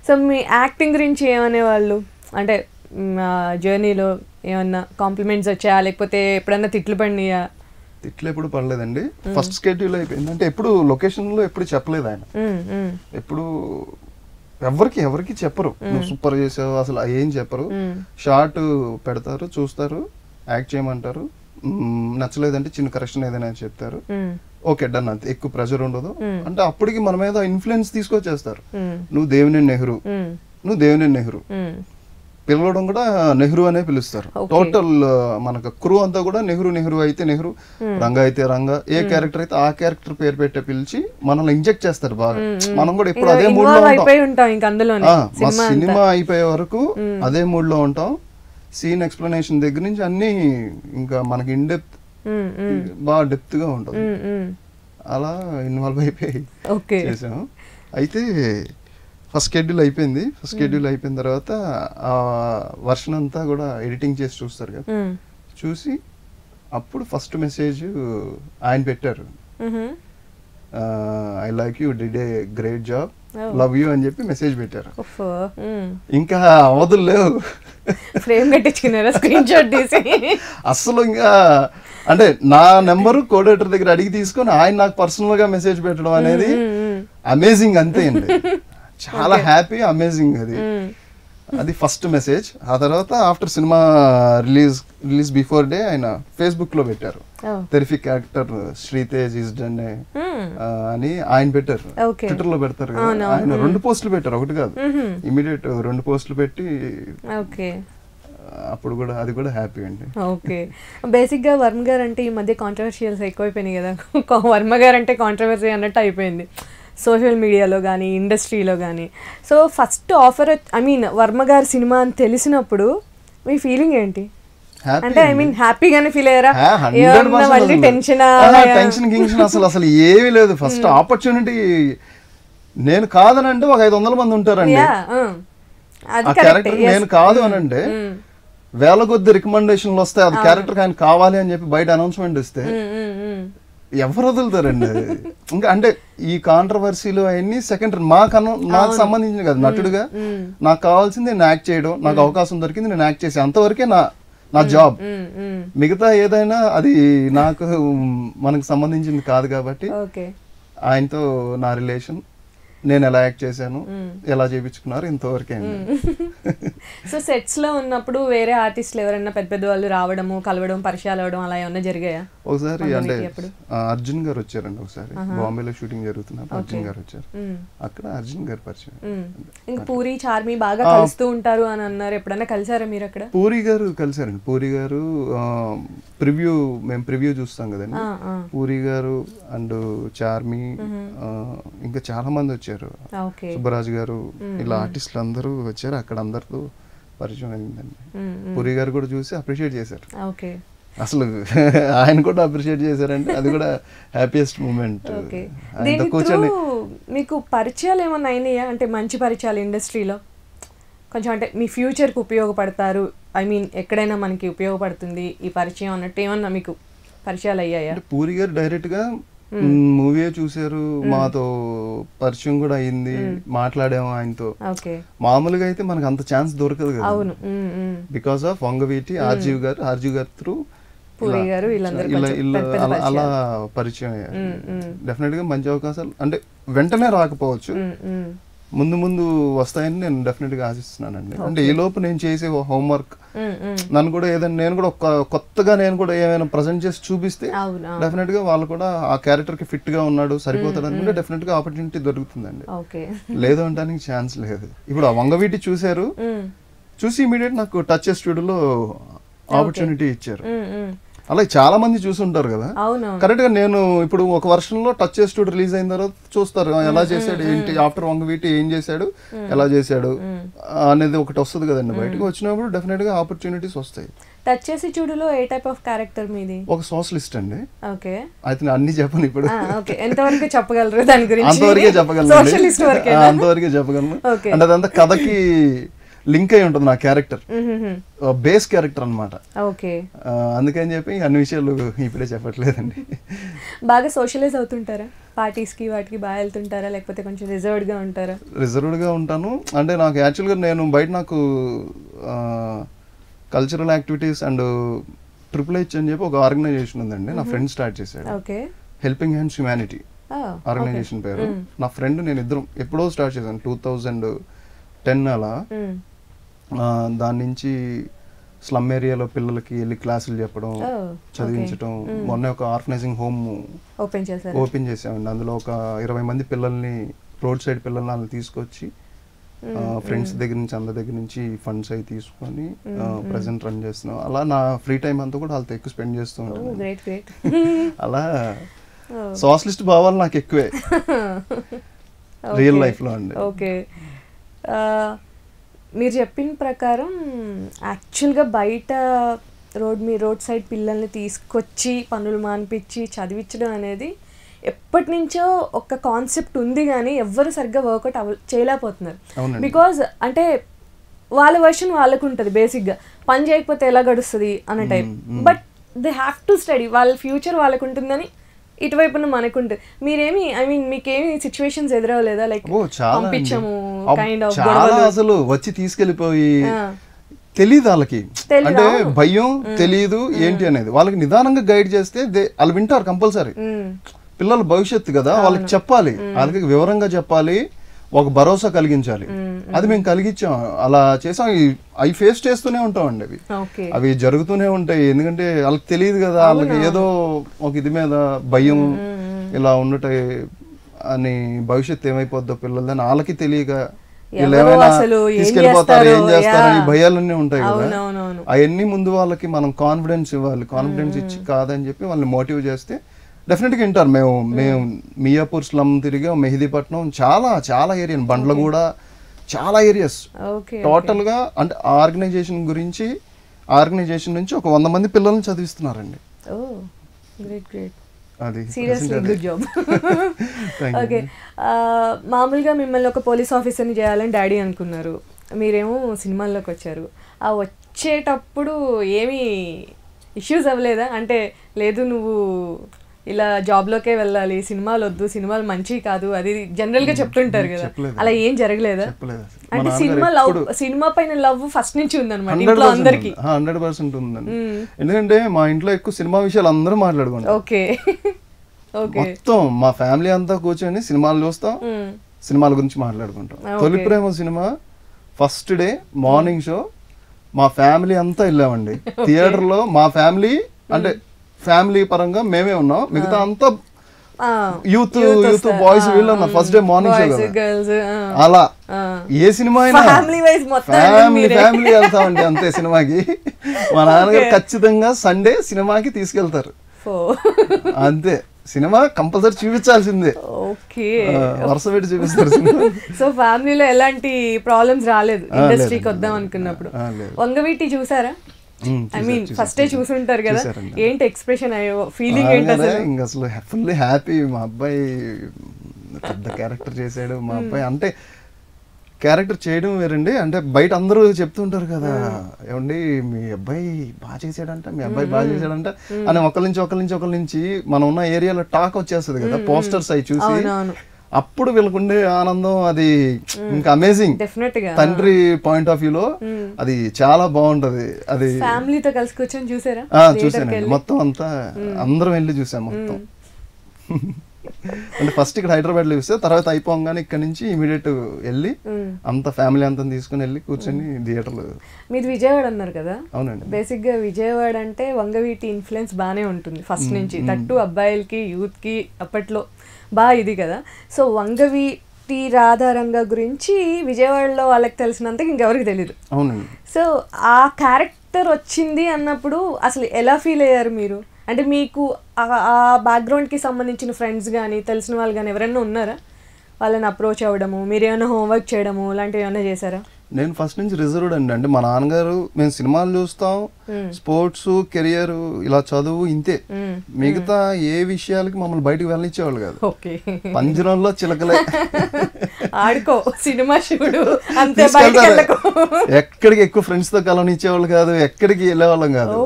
సో మీ యాక్టింగ్ గురించి ఏమనేవాళ్ళు? అంటే జర్నీలో ఏమన్నా కాంప్లిమెంట్స్ వచ్చాయా, లేకపోతే ఎప్పుడన్నా తిట్లు పడినాయా? తిట్లు ఎప్పుడు పడలేదండి. ఫస్ట్ స్కెడ్యూల్ అయిపోయింది. అంటే ఎప్పుడు లొకేషన్ లో ఎప్పుడు చెప్పలేదు ఆయన, ఎప్పుడు ఎవరికి చెప్పరు నువ్వు సూపర్ చేసావు అసలు ఏం చెప్పరు. షార్ట్ పెడతారు, చూస్తారు, యాక్ట్ చేయమంటారు, నచ్చలేదంటే చిన్న కరెక్షన్ ఏదైనా చెప్తారు, ఓకే డన్, అంతే. ఎక్కువ ప్రెషర్ ఉండదు. అంటే అప్పటికి మన మీద ఇన్ఫ్లుయెన్స్ తీసుకొచ్చేస్తారు. నువ్వు దేవినేని నెహ్రూ పిలవడం కూడా నెహ్రూ అనే పిలుస్తారు. టోటల్ మనకు క్రూ అంతా కూడా నెహ్రూ అయితే నెహ్రూ, రంగా అయితే రంగా, ఏ క్యారెక్టర్ అయితే ఆ క్యారెక్టర్ పేరు పెట్టే పిలిచి మనల్ని ఇంజెక్ట్ చేస్తారు బాగా. మనం కూడా ఎప్పుడు అదే మూడ్ లో ఉంటాం. మా సినిమా అయిపోయే వరకు అదే మూడ్ లో ఉంటాం. సీన్ ఎక్స్ప్లెనేషన్ దగ్గర నుంచి అన్ని ఇంకా మనకి ఇన్ డెప్త్, బాగా డెప్త్ గా ఉంటుంది. అలా ఇన్వాల్వ్ అయిపోయి చేసాం. అయితే ఫస్ట్ షెడ్యూల్ అయిపోయింది. ఫస్ట్ షెడ్యూల్ అయిపోయిన తర్వాత ఆ వర్షన్ అంతా కూడా ఎడిటింగ్ చేసి చూస్తారు కదా, చూసి అప్పుడు ఫస్ట్ మెసేజ్ ఆయన పెట్టారు, I like you, did a great job, love you అని చెప్పి మెసేజ్ పెట్టారు. ఇంకా అవధులు లేవు, అసలు ఇంకా అంటే నా నెంబరు కోఆర్డినేటర్ దగ్గర అడిగి తీసుకొని ఆయన నాకు పర్సనల్ గా మెసేజ్ పెట్టడం అనేది అమేజింగ్ అంతే అండి. చాలా హ్యాపీ, అమేజింగ్. అది ఫస్ట్ మెసేజ్. ఆ తర్వాత after cinema release before day ఆయన ఫేస్బుక్ లో పెట్టారు, terrific actor Sritej is done అని ఆయన పెట్టారు. ట్విట్టర్ లో పెడతారు కదా, ఆయన 2 పోస్టులు పెట్టారు, ఒకటి కాదు, ఇమీడియట్ 2 పోస్టులు పెట్టి అప్పుడు కూడా అది కూడా హ్యాపీ అండి. ఓకే, బేసిక్ గా వర్మ గారు అంటే ఈ మధ్య కాంట్రవర్షియల్స్ ఎక్కువైపోయినాయి కదా, వర్మ గారు అంటే కాంట్రవర్సీ అన్నట్టు అయిపోయింది సోషల్ మీడియాలో కానీ ఇండస్ట్రీలో కానీ. సో ఫస్ట్ ఆఫర్ వర్మ గారి సినిమా అని తెలిసినప్పుడు మీ ఫీలింగ్ ఏంటి? అంటే హ్యాపీగానే ఫీల్ అయ్యారా? టెన్షన్ అసలు ఏమీ లేదు. ఫస్ట్ ఆపర్చునిటీ నేను కాదనంటే ఒక 500 మంది ఉంటారండి. ఆ క్యారెక్టర్ నేను కాదు అని అంటే వేల కొద్ది రికమెండేషన్లు వస్తాయి, అది క్యారెక్టర్ ఆయన కావాలి అని చెప్పి బయట అనౌన్స్మెంట్ ఇస్తే ఎవరు వదులుతారండి? ఇంకా అంటే ఈ కాంట్రవర్సీలు అవన్నీ సెకండరీ. నాకు సంబంధించిన కదా, నటుడుగా నాకు కావాల్సింది నేను యాక్ట్ చేయడం, నాకు అవకాశం దొరికింది నేను యాక్ట్ చేసి అంతవరకే నా జాబ్. మిగతా ఏదైనా అది మనకు సంబంధించింది కాదు కాబట్టి ఆయనతో నా రిలేషన్, నేను ఎలా యాక్ట్ చేశాను, ఎలా చేయించుకున్నారు, ఇంతవరకే. సో సెట్స్ లో ఉన్నప్పుడు వేరే ఆర్టిస్టులు ఎవరైనా పెద్ద పెద్ద వాళ్ళు రావడము, కలవడం, పరిచయాలు అవ్వడం అలా ఏమన్నా జరిగాయా? ఒకసారి అంటే అర్జున్ గారు వచ్చారండి, ఒకసారి బాంబేలో షూటింగ్ జరుగుతున్నప్పుడు అర్జున్ గారు వచ్చారు, అక్కడ అర్జున్ గారు పరిచయం. ఇంకా పూరి, చార్మి బాగా కలుస్తూ ఉంటారు అని అన్నారు, ఎప్పుడన్నా కలిసారా మీరు అక్కడ? పూరి గారు కలిసారండి. పూరి గారు మేము ప్రివ్యూ చూస్తాం కదండి, పూరి గారు అండ్ చార్మి ఇంకా చాలా మంది వచ్చారు, సుబ్బరాజు గారు, ఇలా ఆర్టిస్టులు అందరూ వచ్చారు. అక్కడ అందరితో పరిచయం అయిందండి. పూరి గారు కూడా చూసి అప్రిషియేట్ చేశారు. అసలు ఆయన కూడా అప్రిషియేట్ చేశారంటే అది కూడా హ్యాపీయెస్ట్ మూమెంట్. కూర్చొని మీకు పరిచయాలు ఏమన్నా అయినాయా? అంటే మంచి పరిచయాలు ఇండస్ట్రీలో కొంచెం, అంటే మీ ఫ్యూచర్కి ఉపయోగపడతారు, ఐ మీన్ ఎక్కడైనా మనకి ఉపయోగపడుతుంది ఈ పరిచయం అన్నట్టు ఏమన్నా మీకు పరిచయాలు అయ్యాయా? పూరి గారు డైరెక్ట్ గా మూవీ చూసారు, మాతో పరిచయం కూడా అయింది, మాట్లాడాము ఆయనతో. మామూలుగా అయితే మనకు అంత ఛాన్స్ దొరకదు కదా, బికాస్ ఆఫ్ వంగవీటి ఆర్జీవ్ గారు త్రూ అలా పరిచయం అయ్యారు. డెఫినెట్ గా మంచి అవకాశాలు అంటే వెంటనే రాకపోవచ్చు, ముందు ముందు వస్తాయని నేను డెఫినెట్ గా ఆశిస్తున్నానండి. అంటే ఈ లోపు నేను చేసే హోంవర్క్ నన్ను కూడా ఏదైనా నేను కూడా కొత్తగా నేను కూడా ఏమైనా ప్రజెంట్ చేసి చూపిస్తే డెఫినెట్ గా వాళ్ళు కూడా ఆ క్యారెక్టర్ కి ఫిట్ గా ఉన్నాడు, సరిపోతాడు అనుకుంటే డెఫినెట్ గా ఆపర్చునిటీ దొరుకుతుందండి. లేదు అంటానికి ఛాన్స్ లేదు. ఇప్పుడు ఆ వంగవీటి చూసారు, చూసి ఇమీడియట్ నాకు టచ్ స్టూడియోలో ఆపర్చునిటీ ఇచ్చారు. అలా చాలా మంది చూసుంటారు కదా, కరెక్ట్ గా నేను ఇప్పుడు ఒక వర్షంలో టచ్ స్టూడియో రిలీజ్ అయిన తర్వాత చూస్తారు ఎలా చేశాడు ఏంటి, ఆఫ్టర్ వంగవీటి ఏం చేశాడు, ఎలా చేశాడు అనేది ఒకటి వస్తుంది కదండి. బయటకు వచ్చినప్పుడు డెఫినెట్ గా ఆపర్చునిటీస్ వస్తాయి. టచ్ చేసి చూడులో ఏ టైప్ ఆఫ్ క్యారెక్టర్ మీది? ఒక సోషలిస్ట్ అండి. ఓకే, అయితే అన్ని చెప్పను ఇప్పుడు. ఎంతవరకు చెప్పగలరు దాని గురించి? అంతవరకే చెప్పగలను, అంతవరకే చెప్పగలను. అంటే అదంతా కథకి లింక్ అయి ఉంటుంది నా క్యారెక్టర్, బేస్ క్యారెక్టర్ అనమాట. అందుకని చెప్పి అన్ని విషయాలు ఇప్పుడే చెప్పట్లేదండి. బాగా సోషలైజ్ అవుతుంటారా? పార్టీస్ కి వాటికి బాగా వెళ్తుంటారా, లేకపోతే కొంచెం రిజర్వ్డ్ గా ఉంటారా? రిజర్వ్డ్ గా ఉంటాను. అంటే నాకు యాక్చువల్గా నేను బయట నాకు కల్చరల్ యాక్టివిటీస్ అండ్ HHH అని చెప్పి ఒక ఆర్గనైజేషన్ ఉందండి, నా ఫ్రెండ్ స్టార్ట్ చేశాడు. హెల్పింగ్ హ్యాండ్స్ హ్యూమానిటీ ఆర్గనైజేషన్ పేరు. నా ఫ్రెండ్ నేను ఇద్దరం ఎప్పుడో స్టార్ట్ చేశాను, 2010 అలా. దాని నుంచి స్లమ్ ఏరియాలో పిల్లలకి వెళ్ళి క్లాసులు చెప్పడం, చదివించడం. మొన్న ఒక ఆర్గనైజింగ్ హోమ్ ఓపెన్ చేసామండి. అందులో ఒక 20 మంది పిల్లల్ని, రోడ్ సైడ్ పిల్లల్ని తీసుకొచ్చి ఫ్రెండ్స్ దగ్గర నుంచి అందరి దగ్గర నుంచి ఫండ్స్ అవి తీసుకొని ప్రెసెంట్ రన్ చేస్తున్నాం. అలా నా ఫ్రీ టైం అంతా కూడా వాళ్ళతో ఎక్కువ స్పెండ్ చేస్తూ ఉంటాను. అలా సోషలిస్ట్ భావాలు నాకు ఎక్కువే రియల్ లైఫ్ లో అండి. ఓకే, మీరు చెప్పిన ప్రకారం యాక్చువల్గా బయట రోడ్ సైడ్ పిల్లల్ని తీసుకొచ్చి పనులు మానిపించి చదివించడం అనేది ఎప్పటి నుంచో ఒక కాన్సెప్ట్ ఉంది, కానీ ఎవ్వరు సరిగ్గా వర్కౌట్ చేయలేకపోతున్నారు. బికాజ్ అంటే వాళ్ళ వర్షన్ వాళ్ళకు ఉంటుంది, బేసిక్గా పని చేయకపోతే ఎలా గడుస్తుంది అనే type. But they have to study, వాళ్ళ ఫ్యూచర్ వాళ్ళకు ఉంటుందని ఇటువైపున మనకుంటుంది. మీరేమి, ఐ మీన్ మీకేమి సిచ్యువేషన్స్ ఎదురవలేదా? లైక్ పంపించాము కైండ్ ఆఫ్ అసలు వచ్చి తీసుకెళ్లిపోయి తెలియదు వాళ్ళకి, అంటే భయం తెలియదు ఏంటి అనేది. వాళ్ళకి నిదానంగా గైడ్ చేస్తే వాళ్ళు వింటారు కంపల్సరీ. పిల్లల భవిష్యత్తు కదా, వాళ్ళకి చెప్పాలి, వాళ్ళకి వివరంగా చెప్పాలి, ఒక భరోసా కలిగించాలి. అది మేము కలిగించాం, అలా చేసాం. అవి ఫేస్ చేస్తూనే ఉంటామండి, అవి జరుగుతూనే ఉంటాయి. ఎందుకంటే వాళ్ళకి తెలియదు కదా, వాళ్ళకి ఏదో ఒక ఇది మీద భయం ఇలా ఉండటం అని, భవిష్యత్తు ఏమైపోద్దో పిల్లలని వాళ్ళకి తెలియక వీళ్ళు ఏమైనా తీసుకెళ్ళిపోతారు, ఏం చేస్తారు, ఈ భయాలన్నీ ఉంటాయి కదా. అవన్నీ ముందు వాళ్ళకి మనం కాన్ఫిడెన్స్ ఇవ్వాలి. కాన్ఫిడెన్స్ ఇచ్చి కాదని చెప్పి వాళ్ళని మోటివ్ చేస్తే డెఫినెట్గా వింటారు. మేము మియాపూర్ స్లమ్ తిరిగా, మెహదీపట్నం, చాలా ఏరియా, బండ్లగూడ, చాలా ఏరియాస్ టోటల్ గా. అంటే ఆర్గనైజేషన్ నుంచి ఒక 100 మంది పిల్లల్ని చదివిస్తున్నారండి. అది సీరియస్లీ గుడ్ జాబ్. ఓకే, మామూలుగా మిమ్మల్ని ఒక పోలీస్ ఆఫీసర్ని చేయాలని డాడీ అనుకున్నారు, మీరేమో సినిమాల్లోకి వచ్చారు. వచ్చేటప్పుడు ఏమీ ఇష్యూస్ అవ్వలేదా? అంటే లేదు నువ్వు ఇలా జాబ్లోకే వెళ్ళాలి, సినిమాలు వద్దు, సినిమాలు మంచివి కాదు, అది జనరల్గా చెప్తుంటారు కదా, అలా ఏం జరగలేదా? అంటే సినిమా పైన లవ్ ఫస్ట్ నుంచి ఉందన్నమాట ఇంట్లో అందరికి? 100% ఉందండి. ఎందుకంటే మా ఇంట్లో ఎక్కువ సినిమా విషయాలు అందరూ మాట్లాడుకుంటాం. ఓకే. మొత్తం మా ఫ్యామిలీ అంతా కూర్చొని సినిమాలు చూస్తాం, సినిమాల గురించి మాట్లాడుకుంటాం. Tholi Prema cinema first day morning show మా ఫ్యామిలీ అంతా వెళ్ళామండి. థియేటర్ లో మా ఫ్యామిలీ అంటే ఫ్యామిలీ పరంగా మేమే ఉన్నాం, మిగతా అంతా యూత్ బాయ్స్ వీళ్ళు ఉన్నారు. ఫస్ట్ డే మార్నింగ్ షో కదా, అలా ఏ సినిమా అయినా ఫ్యామిలీ వెళ్తామండి అంతే సినిమాకి. మా నాన్నగారు ఖచ్చితంగా సండే సినిమాకి తీసుకెళ్తారు అంతే. సినిమా కంపల్సరీ చూపించాల్సిందే, వరుస పెట్టి చూపిస్తారు సినిమా. సో ఫ్యామిలీలో ఎలాంటి ప్రాబ్లమ్స్ రాలేదు ఇండస్ట్రీకి వద్దాం అనుకున్నప్పుడు? వంగవీటి చూసారా? ఐ మీన్ ఫస్ట్ డే చూసుంటారు కదా, ఏంటి ఎక్స్ప్రెషన్, ఫీలింగ్ ఏంటి అసలు? ఇంకా అసలు ఫుల్లీ హ్యాపీ. మా అబ్బాయి పెద్ద క్యారెక్టర్ చేశాడు. మా అబ్బాయి అంటే క్యారెక్టర్ చేయడం వేరండి, అంటే బయట అందరూ చెప్తుంటారు కదా, ఏమండి మీ అబ్బాయి బాగా చేసాడంట, మీ అబ్బాయి బాగా చేసాడంట అని ఒకరి నుంచి మనం ఉన్న ఏరియాలో టాక్ వచ్చేస్తుంది కదా, పోస్టర్స్ అవి చూసి. అప్పుడు వీళ్ళకుండే ఆనందం అది ఇంకా అమేజింగ్. తండ్రి పాయింట్ ఆఫ్ వ్యూలో అది చాలా బాగుంటది. అది ఫ్యామిలీతో కలిసి కూర్చొని చూసారా? చూసానండి, మొత్తం అంతా అందరం వెళ్ళి చూసాం మొత్తం. అంటే ఫస్ట్ ఇక్కడ హైదరాబాద్ లో చూస్తే, తర్వాత అయిపోగానే ఇక్కడ నుంచి ఇమీడియట్ వెళ్ళి అంత ఫ్యామిలీ అంతా తీసుకుని వెళ్ళి కూర్చొని థియేటర్లో. మీది విజయవాడ అన్నారు కదా? అవునండి. బేసిక్ గా విజయవాడ అంటే వంగవీటి ఇన్ఫ్లుయెన్స్ బానే ఉంటుంది ఫస్ట్ నుంచి, తట్టు అబ్బాయిలకి యూత్ కి అప్పట్లో బాగా ఇది కదా. సో వంగవీటి రాధారంగ గురించి విజయవాడలో వాళ్ళకి తెలిసినంతకి ఇంకెవరికి తెలీదు. అవునండి. సో ఆ క్యారెక్టర్ వచ్చింది అన్నప్పుడు అసలు ఎలా ఫీల్ అయ్యారు మీరు? అంటే మీకు ఆ బ్యాక్గ్రౌండ్కి సంబంధించిన ఫ్రెండ్స్ కానీ తెలిసిన వాళ్ళు కానీ ఎవరైనా ఉన్నారా? వాళ్ళని అప్రోచ్ అవ్వడము, మీరు ఏమైనా హోంవర్క్ చేయడము ఇలాంటివి ఏమైనా చేశారా? నేను ఫస్ట్ నుంచి రిజర్వ్డ్ అండి. అంటే మా నాన్నగారు మేము సినిమాలు చూస్తాం, స్పోర్ట్స్, కెరియర్, ఇలా చదువు ఇంతే, మిగతా ఏ విషయాలకి మమ్మల్ని బయటకు వెళ్ళనిచ్చేవాళ్ళు కాదు. పంజరంలో చిలకలే, ఆడుకో, సినిమా చూడు, ఎక్కడికి ఎక్కువ ఫ్రెండ్స్ తో కలవనిచ్చేవాళ్ళు కాదు, ఎక్కడికి వెళ్ళేవాళ్ళం కాదు.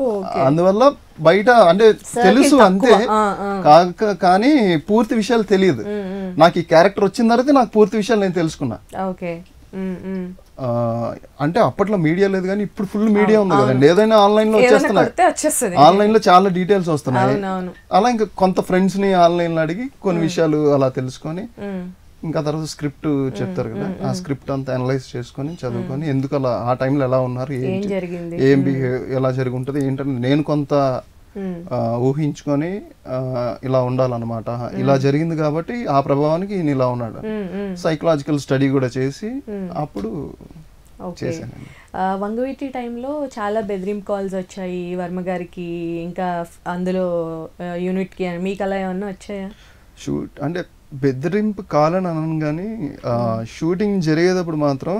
అందువల్ల బయట అంటే తెలుసు అంతే, కానీ పూర్తి విషయాలు తెలియదు. నాకు ఈ క్యారెక్టర్ వచ్చిన తర్వాత నాకు పూర్తి విషయాలు నేను తెలుసుకున్నా. అంటే అప్పట్లో మీడియా లేదు కానీ ఇప్పుడు ఫుల్ మీడియా ఉంది కదండి, ఏదైనా ఆన్లైన్ లో వచ్చేస్తున్నాయి, ఆన్లైన్ లో చాలా డీటెయిల్స్ వస్తున్నాయి. అలా ఇంకా కొంత ఫ్రెండ్స్ ని ఆన్లైన్ లో అడిగి కొన్ని విషయాలు అలా తెలుసుకొని, ఇంకా తర్వాత స్క్రిప్ట్ చెప్తారు కదా, ఆ స్క్రిప్ట్ అంతా అనలైజ్ చేసుకొని చదువుకొని, ఎందుకు అలా ఆ టైంలో ఎలా ఉన్నారు, ఏం బిహేవ్ ఎలా జరిగి ఉంటుంది ఏంటంటే నేను కొంత ఊహించుకొని ఇలా ఉండాలన్నమాట, ఇలా జరిగింది కాబట్టి ఆ ప్రభావానికి ఈయన ఇలా ఉన్నాడు, సైకలాజికల్ స్టడీ కూడా చేసి అప్పుడు చేశానండి. వంగవీటి టైంలో చాలా బెదిరింపు కాల్స్ వచ్చాయి వర్మ గారికి, ఇంకా అందులో యూనిట్కి, మీకు అలా ఏమన్నా వచ్చాయా? షూట్ అంటే బెదిరింపు కాలని అనను కానీ, షూటింగ్ జరిగేటప్పుడు మాత్రం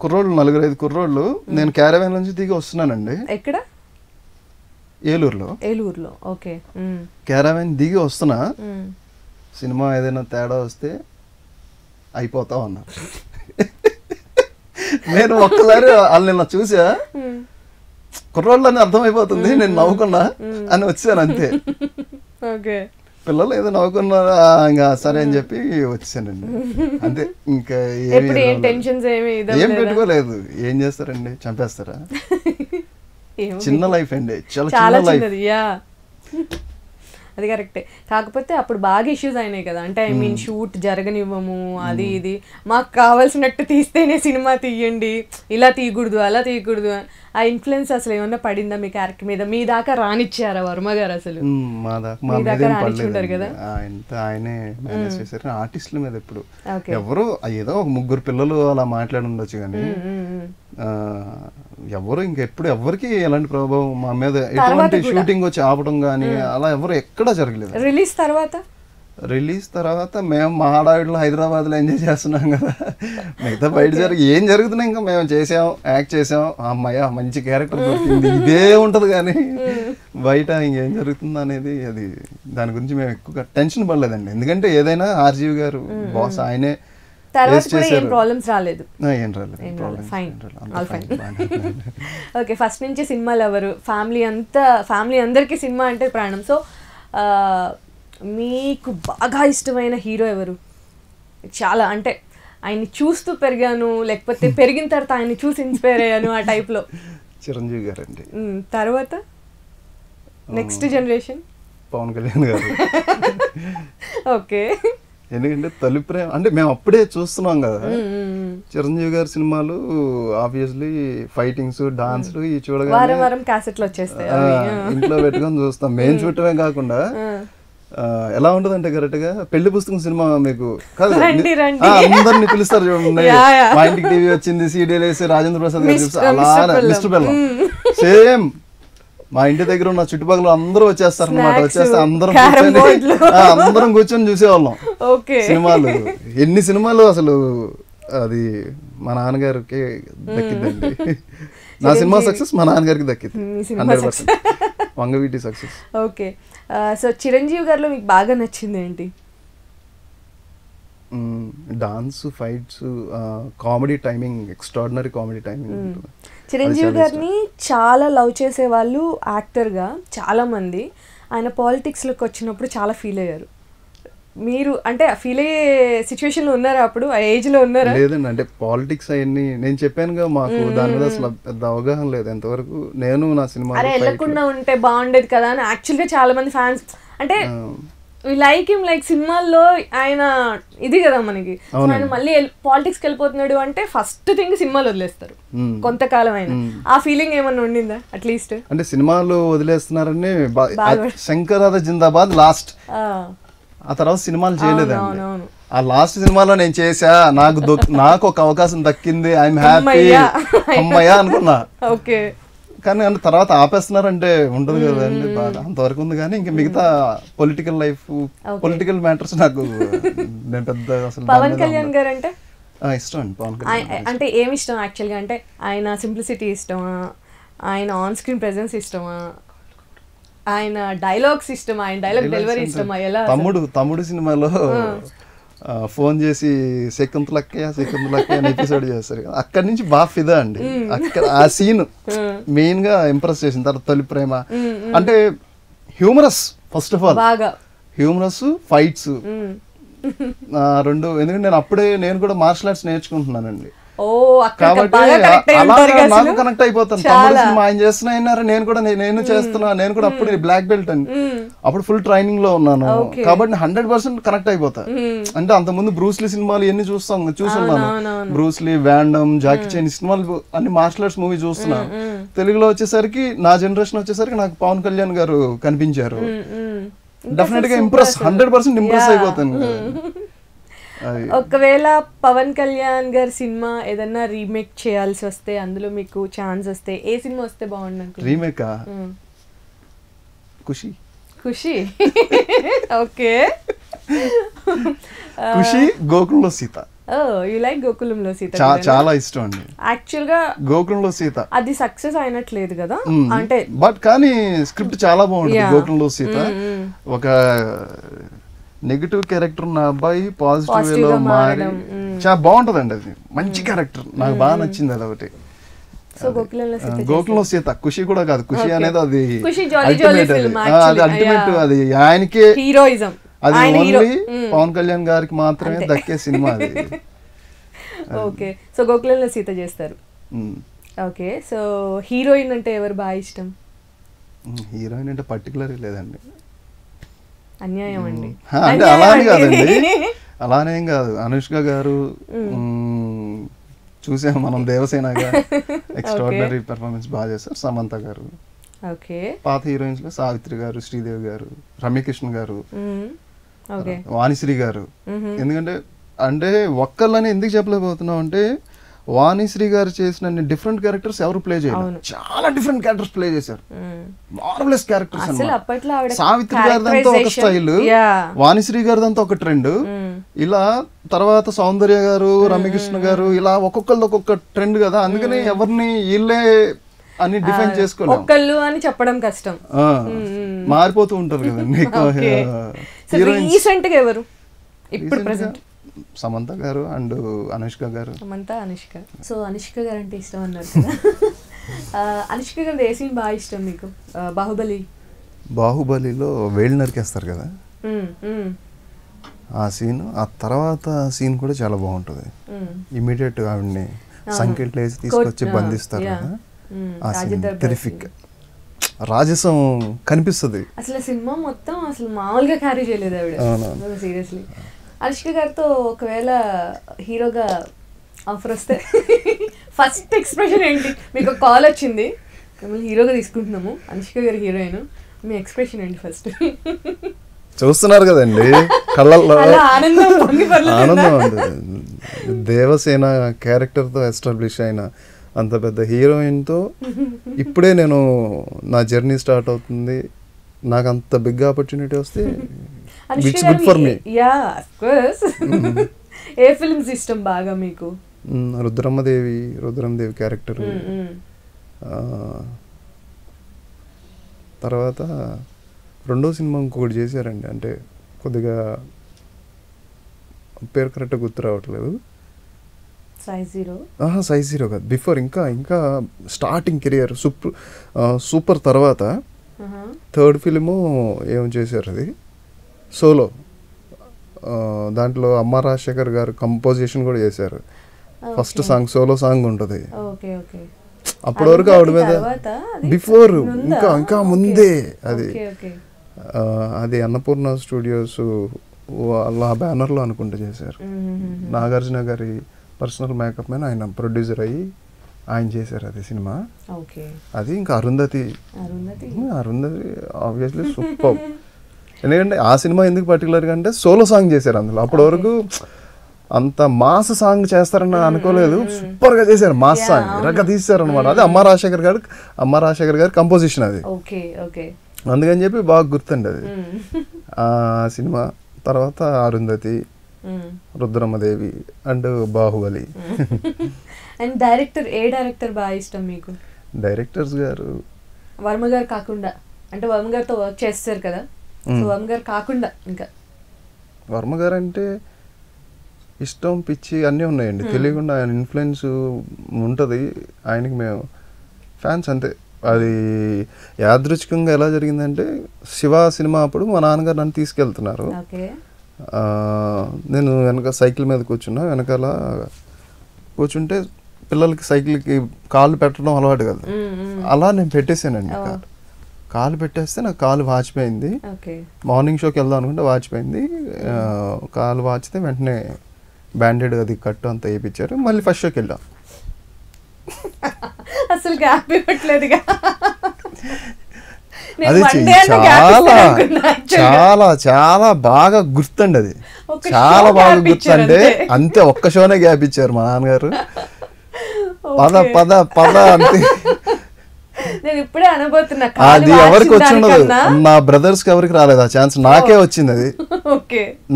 కుర్రోళ్ళు 4-5 కుర్రోళ్ళు, నేను క్యారవాన్ నుంచి దిగి వస్తున్నానండి. ఎక్కడ? ఏలూరులో. ఓకే. క్యారవాన్ దిగి వస్తున్నా, సినిమా ఏదైనా తేడా వస్తే అయిపోతావు అన్నా. నేను ఒక్కసారి వాళ్ళు నిన్న చూసా, కుర్రోళ్ళు అని అర్థమైపోతుంది, నేను నవ్వుకున్నా అని వచ్చాను అంతే. పిల్లలు ఏదో నవ్వుకున్నారా, ఇంకా సరే అని చెప్పి వచ్చానండి అంతే. ఇంకా ఏం పెట్టుకోలేదు. ఏం చేస్తారండి, చంపేస్తారా? చిన్న లైఫ్ అండి, చాలా చిన్న లైఫ్. అది కరెక్టే. కాకపోతే అప్పుడు బాగా ఇష్యూస్ అయినాయి కదా, అంటే ఐ మీన్ షూట్ జరగనివ్వము, అది ఇది, మాకు కావాల్సినట్టు తీస్తేనే సినిమా తీయండి, ఇలా తీయకూడదు, అలా తీయకూడదు. ఆ ఇన్ఫ్లుయెన్స్ అసలు ఏమన్నా పడిందా మీ క్యారెక్టర్ మీద? మీ దాకా రానిచ్చారా వర్మ గారు? అసలు మీ దాకా రానిచ్చుంటారు కదా. ఆయనే మేనేజ్ చేశారు ఆర్టిస్టుల మీద. ఎప్పుడు ఎవరు ఏదో 3 పిల్లలు అలా మాట్లాడి ఉండొచ్చు కానీ ఎవరు ఇంకెప్పుడు ఎవరికి ఎలాంటి ప్రభావం మా మీద, ఎటువంటి షూటింగ్ వచ్చి ఆపడం కానీ అలా ఎవరు ఎక్కడా జరగలేదు. రిలీజ్ తర్వాత మేము మా హడావిడిలో హైదరాబాద్లో ఎంజాయ్ చేస్తున్నాం కదా, మిగతా బయట ఏం జరుగుతున్నాయి ఇంకా మేము చేసాం, యాక్ట్ చేసాం, అమ్మాయ మంచి క్యారెక్టర్ దొరికింది, ఇదే ఉంటుంది. కానీ బయట ఇంకేం జరుగుతుంది అనేది అది దాని గురించి మేము ఎక్కువగా టెన్షన్ పడలేదండి. ఎందుకంటే ఏదైనా ఆర్జీవి గారు బాస్, ఆయనే తర్వాత కూడా ఏం ప్రాబ్లమ్స్ రాలేదు? ఏం రాలేదు, fine, all fine. Okay, first నుంచి సినిమాలు ఎవరు? ఫ్యామిలీ అందరికీ సినిమా అంటే ప్రాణం. సో మీకు బాగా ఇష్టమైన హీరో ఎవరు? చాలా అంటే ఆయన్ని చూస్తూ పెరిగాను, లేకపోతే పెరిగిన తర్వాత ఆయన్ని చూసి ఇన్స్పైర్ అయ్యాను ఆ టైప్లో? చిరంజీవి గారు అండి. తర్వాత నెక్స్ట్ జనరేషన్ పవన్ కళ్యాణ్ గారు. ఓకే, ఎందుకంటే తొలి ప్రేమ అంటే మేము అప్పుడే చూస్తున్నాం కదా చిరంజీవి గారి సినిమాలు. ఆబ్వియస్లీ ఫైటింగ్స్, డాన్స్లు ఇవి చూడగానే వారం క్యాసెట్లు వచ్చేస్తాయి, ఇంట్లో పెట్టుకొని చూస్తాం. మేము చూడటమే కాకుండా ఎలా ఉంటది అంటే కరెక్ట్ గా పెళ్లి పుస్తకం సినిమా మీకు కాదు, అందరిని పిలుస్తారు చూడండి, మా ఇంటికి టీవీ వచ్చింది, సీడీలు వేసి రాజేంద్ర ప్రసాద్ గారు అలా మిస్టర్ బెల్లం సేమ్ మా ఇంటి దగ్గర ఉన్న చుట్టుపక్కల అందరూ వచ్చేస్తారు అనమాట. వచ్చేస్తే అందరం కూర్చొని చూసేవాళ్ళం సినిమాలు. ఎన్ని సినిమాలు అసలు అది మా నాన్నగారికి దక్కిందండి. నా సినిమా సక్సెస్ మా నాన్నగారికి దక్కింది 100%. Vangaveeti success. Okay, so Chiranjeevi గారిలో మీకు బాగా నచ్చింది ఏంటి? Dance, fights, comedy timing, extraordinary comedy timing. Chiranjeevi గారిని చాలా లవ్ చేసే వాళ్ళు యాక్టర్గా చాలామంది. ఆయన పాలిటిక్స్లోకి వచ్చినప్పుడు చాలా ఫీల్ అయ్యారు. మీరు అంటే ఫీల్ అయ్యే సిచ్యువేషన్లో ఉన్నారా అప్పుడు? ఆ ఏజ్లో ఉన్నారా? లేదండి, అంటే పాలిటిక్స్ అవన్నీ నేను చెప్పానుగా, మాకు దాని మీద అసలు పెద్ద అవగాహన లేదు ఎంతవరకు. నేను నా సినిమా వెళ్ళకుండా ఉంటే బాగుండేది కదా అని యాక్చువల్గా చాలా మంది ఫ్యాన్స్ అంటే లైక్ హిమ్, లైక్ సినిమాల్లో ఆయన ఇది కదా మనకి. ఆయన మళ్ళీ పాలిటిక్స్కి వెళ్ళిపోతున్నాడు అంటే ఫస్ట్ థింగ్ సినిమాలు వదిలేస్తారు కొంతకాలం అయినా. ఆ ఫీలింగ్ ఏమన్నా ఉండిందా అట్లీస్ట్? అంటే సినిమాలు వదిలేస్తున్నారని శంకరాద జిందాబాద్ లాస్ట్, ఆ తర్వాత సినిమాలు చేయలేదండి. ఆ లాస్ట్ సినిమాలో నేను చేసా, నాకు ఒక అవకాశం దక్కింది, ఐఎమ్ హ్యాపీ అమ్మయ్యా అనుకున్నా. ఓకే, కానీ తర్వాత ఆపేస్తున్నారంటే ఉండదు కదండి బాధ. అంతవరకు ఉంది. కానీ ఇంకా మిగతా పొలిటికల్ లైఫ్, పొలిటికల్ మ్యాటర్స్ నాకు నేను పెద్ద అసలు. పవన్ కళ్యాణ్ గారు అంటే ఇష్టం అండి. పవన్ కళ్యాణ్ అంటే ఏమి ఇష్టం యాక్చువల్గా? అంటే ఆయన సింప్లిసిటీ ఇష్టమా, ఆయన ఆన్ స్క్రీన్ ప్రెజెన్స్ ఇష్టమా, ఆయన డైలాగ్స్ ఇష్టమా, ఆయన డైలాగ్ డెలివరీ ఇష్టమా? ఎలా? తమ్ముడు సినిమాలో ఫోన్ చేసి శకుంతలక్కయ్య అని ఎపిసోడ్ చేస్తారు కదా, అక్కడి నుంచి బాగా ఫిదా అండి. అక్కడ ఆ సీన్ మెయిన్ గా ఇంప్రెస్ చేసిన తర్వాత తొలి ప్రేమ అంటే humorous, first of all humorous, fights రెండు. ఎందుకంటే నేను కూడా మార్షల్ ఆర్ట్స్ నేర్చుకుంటున్నానండి కాబట్టి నాకు కనెక్ట్ అయిపోతాను. తమ్ముడు సినిమా ఆయన చేస్తున్నారు, నేను చేస్తున్నా. నేను కూడా అప్పుడు బ్లాక్ బెల్ట్ అని అప్పుడు ఫుల్ ట్రైనింగ్ లో ఉన్నాను కాబట్టి 100% కనెక్ట్ అయిపోతా. అంటే అంతకుముందు బ్రూస్లీ సినిమాలు ఎన్ని చూస్తున్నాను, బ్రూస్లీ, వ్యాండమ్, జాకీ చైన్ సినిమాలు అన్ని మార్షల్ ఆర్ట్స్ మూవీ చూస్తున్నాను. తెలుగులో వచ్చేసరికి నా జనరేషన్ వచ్చేసరికి నాకు పవన్ కళ్యాణ్ గారు కనిపించారు. డెఫినెట్ గా 100% ఇంప్రెస్ అయిపోతాను. ఒకవేళ పవన్ కళ్యాణ్ గారి సినిమా ఏదన్నా రీమేక్ చేయాల్సి వస్తే, అందులో మీకు ఛాన్స్ వస్తే ఏ సినిమా వస్తే బాగుండు? రీమేకా? ఖుషి. ఓకే, ఖుషి, గోకులంలో సీత. యు లైక్ గోకులంలో సీత? చాలా ఇష్టం అండి యాక్చువల్ గా. గోకులంలో సీత అది సక్సెస్ అయినట్లేదు కదా, అంటే బట్ కానీ స్క్రిప్ట్ చాలా బాగుంటుంది. గోకులంలో సీత ఒక నెగిటివ్ క్యారెక్టర్ ఉన్న అబ్బాయి పాజిటివ్ వేలో మారి చాలా బాగుంటదండి. అది మంచి క్యారెక్టర్, నాకు బాగా నచ్చింది. అది ఒకటి. గోకులంలో సీత. ఖుషి కూడా కాదు, ఖుషి అనేది అది అల్టిమేట్, అది ఆయనకే హీరోయిజం. అది ఓన్లీ పవన్ కళ్యాణ్ గారికి మాత్రమే దక్కే సినిమా అది. ఓకే, సో గోకులంలో సీత చేస్తారు. ఓకే, సో హీరోయిన్ అంటే ఎవరు బాగా ఇష్టం? హీరోయిన్ అంటే పర్టికులర్ లేదండి. అన్యాయం అండి. అంటే అలానే కాదండి, అలానేం కాదు. అనుష్క గారు చూసాం మనం, దేవసేనగా ఎక్స్ట్రాడినరీ పెర్ఫార్మెన్స్ బాగా చేస్తారు. సమంత గారు. పాత హీరోయిన్స్ లో సావిత్రి గారు, శ్రీదేవి గారు, రమ్యకృష్ణ గారు, వాణిశ్రీ గారు. ఎందుకంటే అంటే ఒక్కళ్ళని ఎందుకు చెప్పలేకపోతున్నాం అంటే, వాణిశ్రీ గారు చేసిన డిఫరెంట్ క్యారెక్టర్స్ ఎవరు ప్లే చేయలేదు. చాలా డిఫరెంట్ క్యారెక్టర్స్ ప్లే చేశారు, మార్వెలస్ క్యారెక్టర్స్. సావిత్రి గారిదంతా ఒక స్టైల్, వాణిశ్రీ గారిదంతా ఒక ట్రెండ్. ఇలా తర్వాత సౌందర్య గారు, రమ్యకృష్ణ గారు, ఇలా ఒక్కొక్కరిది ఒక్కొక్క ట్రెండ్ కదా. అందుకని ఎవరిని వీళ్ళే అని డిఫైన్ చేసుకోలేము, ఒక్కళ్ళు అని చెప్పడం కష్టం, మారిపోతూ ఉంటారు కదండి. రీసెంట్ గా ఎవరు ఇప్పుడు ప్రెసెంట్? సమంత గారు అండ్ అనుష్క గారు. సమంత అనుష్క. సో అనుష్క గారు అంటే ఇష్టం అన్నారు కదా. అనుష్క గారు ఏ సీన్ బాగా ఇష్టం మీకు? బాహుబలిలో వేళ్ళు నరికేస్తారు కదా ఆ సీన్, ఆ తర్వాత సీన్ కూడా చాలా బాగుంటుంది. ఇమీడియట్ ఆవిడ్ని సంకెట్లు వేసి తీసుకొచ్చి బంధిస్తారు కదా, ఆ సీన్ టెరిఫిక్. రాజసం కనిపిస్తుంది అసలు. సినిమా మొత్తం అసలు మామూలుగా క్యారీ చేయలేదు ఆవిడ సీరియస్లీ. అనుష్క గారితో ఒకవేళ హీరోగా ఆఫర్ వస్తే ఫస్ట్ ఎక్స్ప్రెషన్ ఏంటి? మీకు కాల్ వచ్చింది, మిమ్మల్ని హీరోగా తీసుకుంటున్నాము, అనుష్క గారి హీరోయిన్, మీ ఎక్స్ప్రెషన్ ఏంటి ఫస్ట్? చూస్తున్నారు కదండి కళ్ళల్లో ఆనందం. దేవసేన క్యారెక్టర్తో ఎస్టాబ్లిష్ అయిన అంత పెద్ద హీరోయిన్తో ఇప్పుడే నేను నా జర్నీ స్టార్ట్ అవుతుంది. నాకు అంత బిగ్ ఆపర్చునిటీ వస్తే it's good for me. A films ఇష్టం బాగా మీకు? రుద్రమదేవి క్యారెక్టర్, తర్వాత రెండో సినిమా ఇంకొకటి చేశారండి, అంటే కొద్దిగా పేరు కరెక్ట్గా గుర్తు రావట్లేదు. సైజ్ జీరో కాదు, బిఫోర్ ఇంకా స్టార్టింగ్ కెరియర్ సూపర్ తర్వాత థర్డ్ ఫిలిము ఏం చేశారు, అది సోలో. దాంట్లో అమ్మ రాజశేఖర్ గారు కంపోజిషన్ కూడా చేశారు. ఫస్ట్ సాంగ్ సోలో సాంగ్ ఉంటుంది. అప్పటి వరకు ఆవిడ మీద బిఫోర్ ఇంకా ముందే అది అన్నపూర్ణ స్టూడియోస్ వాళ్ళ బ్యానర్లో అనుకుంటూ చేశారు. నాగార్జున గారి పర్సనల్ మేకప్ మీద ఆయన ప్రొడ్యూసర్ అయ్యి ఆయన చేశారు అది సినిమా. అది ఇంకా అరుంధతి ఆబ్వియస్లీ సూపర్. ఎందుకంటే ఆ సినిమా ఎందుకు పర్టికులర్గా అంటే సోలో సాంగ్ చేశారు అందులో. అప్పటి వరకు అంత మాస్ సాంగ్ చేస్తారని అనుకోలేదు, సూపర్ గా చేశారు, మాస్ సాంగ్ రక తీశారు అనమాట. అది అమ్మ రాజశేఖర్ గారి కంపోజిషన్ అది. అందుకని చెప్పి బాగా గుర్తండి అది ఆ సినిమా. తర్వాత Arundhati, Rudramadevi and Baahubali. And director, A director బాగా ఇష్టం మీకు? డైరెక్టర్స్ గారు వర్మ గారు కాకుండా, అంటే వర్మ గారితో వర్క్ చేస్తారు కదా, సో వర్మ గారు కాకుండా ఇంకా? వర్మ గారు అంటే ఇష్టం, పిచ్చి అన్నీ ఉన్నాయండి. తెలియకుండా ఆయన ఇన్ఫ్లుయెన్స్ ఉంటుంది. ఆయనకి మేము ఫ్యాన్స్ అంతే. అది యాదృచ్ఛికంగా ఎలా జరిగిందంటే, శివ సినిమా అప్పుడు మా నాన్నగారు నన్ను తీసుకెళ్తున్నారు. నేను వెనక సైకిల్ మీద కూర్చున్నా, వెనకాల కూర్చుంటే పిల్లలకి సైకిల్కి కాళ్ళు పెట్టడం అలవాటు కదా, అలా నేను పెట్టేశానండి. కాలు పెట్టేస్తే నాకు కాలు వాచిపోయింది. మార్నింగ్ షోకి వెళ్దాం అనుకుంటే వాచిపోయింది. కాలు వాచితే వెంటనే బ్యాండెడ్ అది కట్టు అంతా వేయించారు. మళ్ళీ ఫస్ట్ షోకి వెళ్ళాం. అసలు గ్యాప్ ఇవ్వట్లేదుగా. అది చాలా చాలా బాగా గుర్తండి, అది చాలా బాగా గుర్తండి. అంతే, ఒక్క షోనే గ్యాప్ ఇచ్చారు మా నాన్నగారు. పద అంతే. నేను ఇప్పుడే అనబోతున్నా, అది ఎవరికి వచ్చి ఉండదు, నా బ్రదర్స్ కి ఎవరికి రాలేదు ఆ ఛాన్స్, నాకే వచ్చింది అది.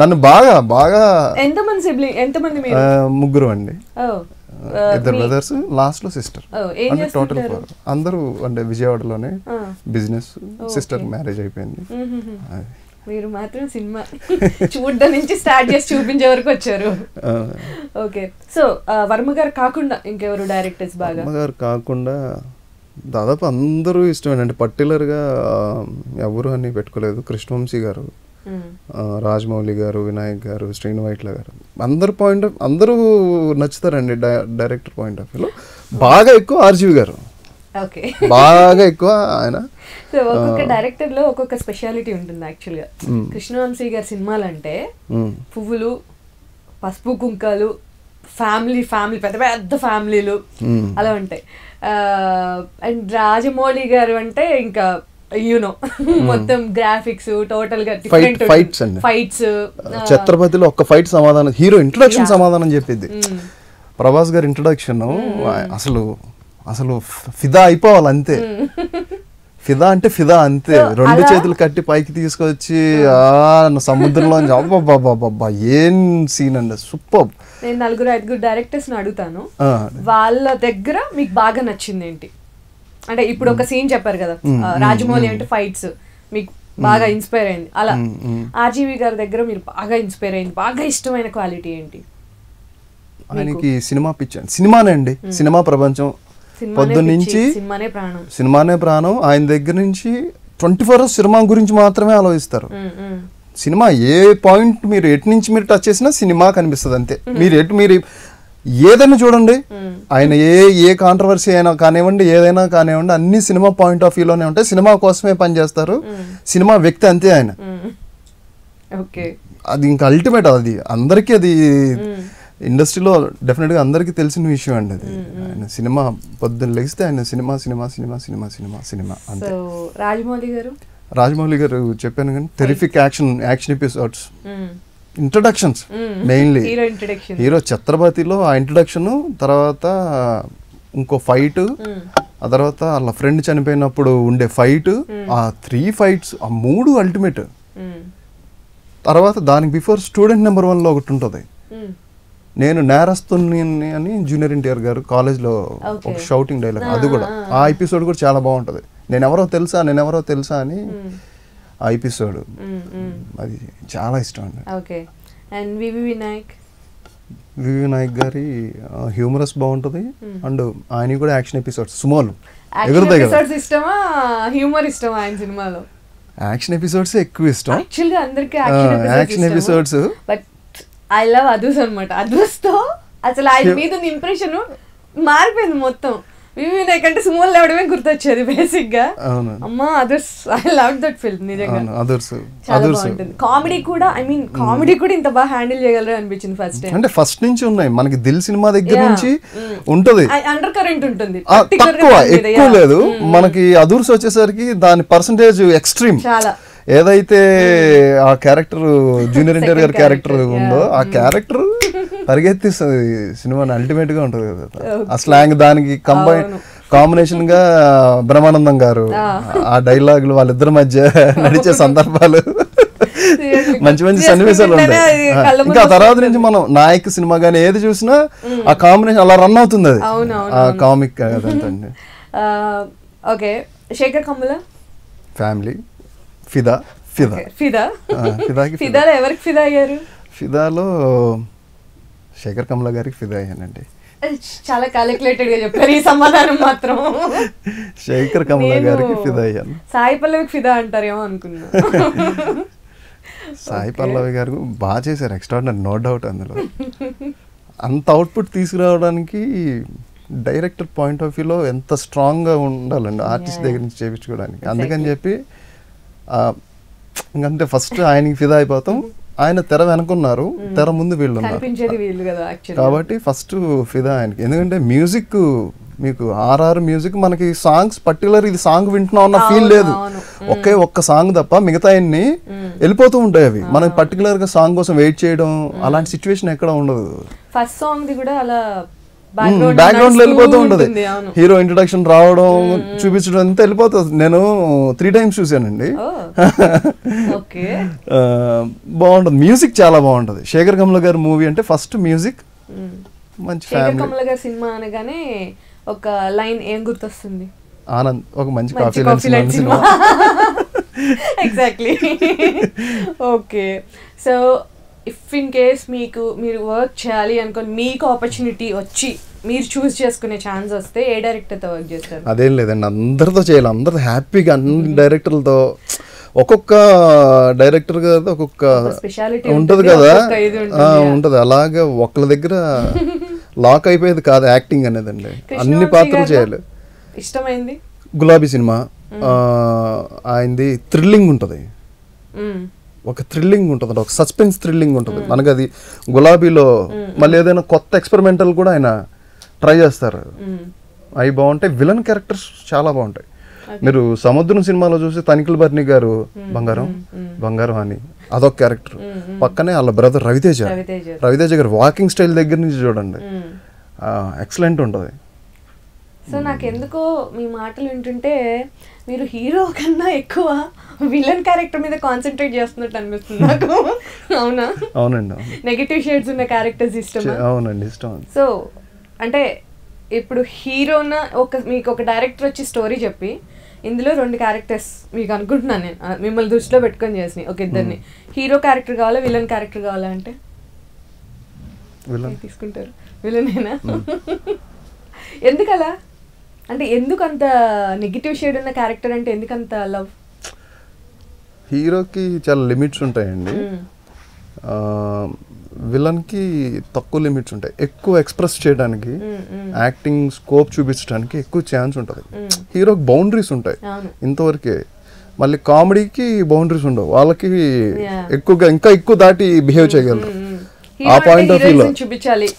నన్ను బాగా బాగా. ఎంతమంది? ముగ్గురు అండి, ఇద్దరు బ్రదర్స్, లాస్ట్ లో సిస్టర్. అంటే టోటల్ 4. అందరూ అంటే విజయవాడలోనే బిజినెస్. సిస్టర్ మ్యారేజ్ అయిపోయింది. మీరు మాత్రం సినిమా చూడడం నుంచి స్టార్ట్ చేసి చూపించే వరకు వచ్చారు. ఓకే, సో వర్మ గారు కాకుండా ఇంకెవరు డైరెక్టర్స్ బాగా? వర్మ గారు కాకుండా దాదాపు అందరూ ఇష్టమే అండి. పర్టికులర్గా ఎవరు అని పెట్టుకోలేదు. కృష్ణవంశీ గారు, రాజమౌళి గారు, వినాయక్ గారు, శ్రీను వైట్ల గారు, అందరూ నచ్చుతారండి డైరెక్టర్ పాయింట్ ఆఫ్ వ్యూలో. బాగా ఎక్కువ ఆర్జీవి గారు, బాగా ఎక్కువ ఆయన. సో ఒక్కొక్క డైరెక్టర్ లో ఒక్కొక్క స్పెషాలిటీ ఉంటుంది యాక్చువల్గా. కృష్ణవంశీ గారి సినిమాలు అంటే పువ్వులు, పసుపు కుంకాలు, ఫ్యామిలీ పెద్ద పెద్ద ఫ్యామిలీలు అలా ఉంటాయి. అండ్ రాజమౌళి గారు అంటే ఇంకా మొత్తం గ్రాఫిక్స్ టోటల్ గా ఫైట్స్. ఛత్రపతిలో ఒక్క ఫైట్ సమాధానం, హీరో ఇంట్రొడక్షన్ సమాధానం చెప్పింది. ప్రభాస్ గారి ఇంట్రొడక్షన్ అసలు ఫిదా అయిపోవాలి అంతే. ఫిదా అంటే ఫిదా అంతే. 2 చేతులు కట్టి పైకి తీసుకొచ్చి సముద్రంలో అబ్బా ఏం సీన్ అండి, సూపర్. నేను 4-5 డైరెక్టర్స్ ని అడుగుతాను, వాళ్ళ దగ్గర మీకు బాగా నచ్చింది ఏంటి? అంటే ఇప్పుడు ఒక సీన్ చెప్పారు కదా, రాజమౌళి అంటే ఫైట్స్, మీకు బాగా ఇన్స్పైర్ అయింది అలా ఆర్జీవి గారి దగ్గర మీరు బాగా ఇన్స్పైర్ అయింది, బాగా ఇష్టమైన క్వాలిటీ ఏంటి? ఆయనకి సినిమా పిచ్చి, సినిమానే అండి, సినిమా ప్రపంచం. పొద్దున్నుంచి సినిమానే ప్రాణం. ఆయన దగ్గర నుంచి 24 hours సినిమా గురించి మాత్రమే ఆలోచిస్తారు. సినిమా ఏ పాయింట్ మీరు ఎటు నుంచి మీరు టచ్ చేసినా సినిమా కనిపిస్తుంది అంతే. మీరు ఏదైనా చూడండి, ఆయన ఏ కాంట్రవర్సీ అయినా కానివ్వండి, ఏదైనా కానివ్వండి, అన్ని సినిమా పాయింట్ ఆఫ్ వ్యూలోనే ఉంటాయి. సినిమా కోసమే పనిచేస్తారు. సినిమా వ్యక్తి అంతే ఆయన. అది ఇంకా అల్టిమేట్. అది అందరికీ, అది ఇండస్ట్రీలో డెఫినెట్గా అందరికీ తెలిసిన విషయం అండి అది. ఆయన సినిమా పొద్దున్న లెగిస్తే ఆయన cinema cinema cinema cinema cinema cinema అంతే. రాజమౌళి గారు చెప్పాను కానీ terrific action episodes, introductions mainly. Hero ఛత్రపతిలో ఆ ఇంట్రడక్షన్, తర్వాత ఇంకో ఫైట్, ఆ తర్వాత వాళ్ళ ఫ్రెండ్ చనిపోయినప్పుడు ఉండే ఫైట్, ఆ 3 fights, ఆ 3 అల్టిమేట్. తర్వాత దానికి బిఫోర్ స్టూడెంట్ నెంబర్ 1 లో ఒకటి ఉంటుంది, నేను నేరస్తుని అని జూనియర్ ఎన్టీఆర్ గారు కాలేజ్లో ఒక షౌటింగ్ డైలాగ్, అది కూడా ఆ ఎపిసోడ్ కూడా చాలా బాగుంటుంది. నేనెవరో తెలుసా అని ఆ ఎపిసోడ్, అది చాలా ఇష్టం అండి. వివి నాయక్ గారి హ్యూమరస్ బాగుంటుంది, అండ్ ఆయన కూడా యాక్షన్ ఎపిసోడ్స్, సుమోలు ఎగురుతాయి కదా. యాక్షన్ ఎపిసోడ్స్ ఎక్కువ ఇష్టం యాక్షన్ ఎపిసోడ్స్. ఐ లవ్ అదూస్ అనమాట. అదూస్తో అసలు ఆయన మీద ఇంప్రెషన్ మారిపోయింది మొత్తం. వివేక్ అంటే సుమోలు లేవడమే గుర్తొచ్చేది బేసిక్ గా. అమ్మా others, I love that film నిజంగా. చాలా బాగుంటుంది. కామెడీ కూడా, కామెడీ కూడా ఇంత బాగా హ్యాండిల్ చేయగలరు అనిపించింది ఫస్ట్ టైం. అంటే ఫస్ట్ నుంచి ఉన్నాయి మనకి, దిల్ సినిమా దగ్గర నుంచి ఉంటది, అండర్ కరెంట్ ఉంటుంది, తక్కువ ఎక్కువ లేదు. మనకి అదూర్స్ వచ్చేసరికి దాని పర్సంటేజ్ ఎక్స్ట్రీమ్. చాలా ఏదైతే ఆ క్యారెక్టర్ జూనియర్ ఎన్టీఆర్ గారి క్యారెక్టర్ ఉందో, ఆ క్యారెక్టర్ పరిగెత్తిస్తుంది సినిమాని, అల్టిమేట్ గా ఉంటది కదా. ఆ స్లాంగ్ దానికి కాంబినేషన్ గా బ్రహ్మానందం గారు ఆ డైలాగులు, వాళ్ళిద్దరి మధ్య నడిచే సందర్భాలు, మంచి మంచి సన్నివేశాలు ఉంటాయి. ఇంకా తర్వాత నుంచి మనం నాయక్ సినిమా గానీ ఏది చూసినా ఆ కాంబినేషన్ అలా రన్ అవుతుంది, అది ఆ కామిక్ అదంతా. ఓకే, శేఖర్ కమ్ముల ఫ్యామిలీ, ఫిదాలో ఎవరికి ఫిదా అయ్యారు? ఫిదాలో శేఖర్ కమ్ల గారికి ఫిదా అయ్యానండి. చాలా క్యాలిక్యులేటెడ్ గా చెప్పారు ఈ సమాధానం మాత్రం. శేఖర్ కమ్ల గారికి ఫిదా అయ్యాను. సాయి పల్లవికి ఫిదా అంటారేమో అనుకున్నా. సాయి పల్లవి గారు బాగా చేశారు, ఎక్స్ట్రాడినరీ, నో డౌట్. అందులో అంత అవుట్పుట్ తీసుకురావడానికి డైరెక్టర్ పాయింట్ ఆఫ్ వ్యూలో ఎంత స్ట్రాంగ్గా ఉండాలండి ఆర్టిస్ట్ దగ్గర నుంచి చేయించుకోవడానికి. అందుకని చెప్పి ఇంకంటే ఫస్ట్ ఆయనకి ఫిదా అయిపోతాం. ఆయన తెర వెనుకున్నారు, తెర ముందు వీళ్ళు ఉన్నారు కాబట్టి ఫస్ట్ ఫిదా ఆయనకి. ఎందుకంటే మ్యూజిక్, మీకు ఆర్ఆర్ మ్యూజిక్, మనకి సాంగ్స్ పర్టికులర్ ఇది సాంగ్ వింటున్నాం అన్న ఫీల్ లేదు. ఒక్క సాంగ్ తప్ప మిగతా అన్ని వెళ్ళిపోతూ ఉంటాయి. అవి మనకి పర్టికులర్ గా సాంగ్ కోసం వెయిట్ చేయడం అలాంటి సిచ్యువేషన్ ఎక్కడ ఉండదు. ఫస్ట్ సాంగ్ కూడా అలా బ్యాక్గ్రౌండ్ లో వెళ్ళిపోతూ ఉంటది, హీరో ఇంట్రొడక్షన్ రావడం చూపించడం అంతా వెళ్ళిపోతుంది. నేను 3 times చూసానండి. బాగుంటుంది, మ్యూజిక్ చాలా బాగుంటది. శేఖర్ కమ్ల గారి మూవీ అంటే ఫస్ట్ మ్యూజిక్ మంచి. శేఖర్ కమ్ల గారి సినిమా అనగానే ఒక లైన్ ఏం గుర్తొస్తుంది? ఆనంద్, ఒక మంచి coffee line cinema. Exactly. Okay, so if in case మీరు వర్క్ చేయాలి అనుకోని మీకు ఆపర్చునిటీ వచ్చి మీరు చూస్ చేసుకునే ఛాన్స్ వస్తే ఏ డైరెక్టర్తో వర్క్ చేస్తారు? అదేం లేదండి, అందరితో చేయాలి, అందరితో హ్యాపీగా, అన్ని డైరెక్టర్లతో. ఒక్కొక్క డైరెక్టర్ గారు ఒక్కొక్క ఉంటుంది కదా, ఉంటుంది. అలాగే ఒకళ్ళ దగ్గర లాక్ అయిపోయేది కాదు యాక్టింగ్ అనేదండి, అన్ని పాత్రలు చేయాలి. ఇష్టమైంది గులాబీ సినిమా, ఆయనది థ్రిల్లింగ్ ఉంటుంది, ఒక థ్రిల్లింగ్ ఉంటుంది, ఒక సస్పెన్స్ థ్రిల్లింగ్ ఉంటుంది మనకు. అది గులాబీలో మళ్ళీ ఏదైనా కొత్త ఎక్స్పెరిమెంటల్ కూడా ఆయన ట్రై చేస్తారు, అవి బాగుంటాయి. విలన్ క్యారెక్టర్స్ చాలా బాగుంటాయి. మీరు సముద్రం సినిమాలో చూసి తనిఖీల భరణి గారు బంగారం అని అదొక క్యారెక్టర్, పక్కనే వాళ్ళ బ్రదర్ రవితేజ గారు వాకింగ్ స్టైల్ దగ్గర నుంచి చూడండి, ఎక్సలెంట్ ఉంటుంది. సో నాకు ఎందుకో మీ మాటలు వింటుంటే మీరు హీరో కన్నా ఎక్కువ విలన్ క్యారెక్టర్ మీద కాన్సన్ట్రేట్ చేస్తున్నట్టు అనిపిస్తుంది నాకు. అవునా? అవునండి. నెగటివ్ షేడ్స్ ఉన్న క్యారెక్టర్స్ ఇష్టం? అవునండి, ఇష్టం. సో అంటే ఇప్పుడు హీరోన మీకు ఒక డైరెక్టర్ వచ్చి స్టోరీ చెప్పి ఇందులో 2 క్యారెక్టర్స్ మీకు అనుకుంటున్నాను నేను, మిమ్మల్ని దృష్టిలో పెట్టుకొని చేసినాయి. ఒక ఇద్దరిని హీరో క్యారెక్టర్ కావాలా విలన్ క్యారెక్టర్ కావాలా అంటే తీసుకుంటారు విలనేనా? ఎందుకలా అంటే ఎందుకు అంత నెగిటివ్ షేడ్ ఉన్న క్యారెక్టర్ అంటే ఎందుకంత లవ్? హీరోకి చాలా లిమిట్స్ ఉంటాయండి, విలన్కి తక్కువ లిమిట్స్ ఉంటాయి. ఎక్కువ ఎక్స్ప్రెస్ చేయడానికి, యాక్టింగ్ స్కోప్ చూపించడానికి ఎక్కువ ఛాన్స్ ఉంటుంది. హీరోకి బౌండరీస్ ఉంటాయి ఇంతవరకే. మళ్ళీ కామెడీకి బౌండరీస్ ఉండవు, వాళ్ళకి ఎక్కువగా ఇంకా ఎక్కువ దాటి బిహేవ్ చేయగలరు. ఆ పాయింట్ ఆఫ్ వ్యూలో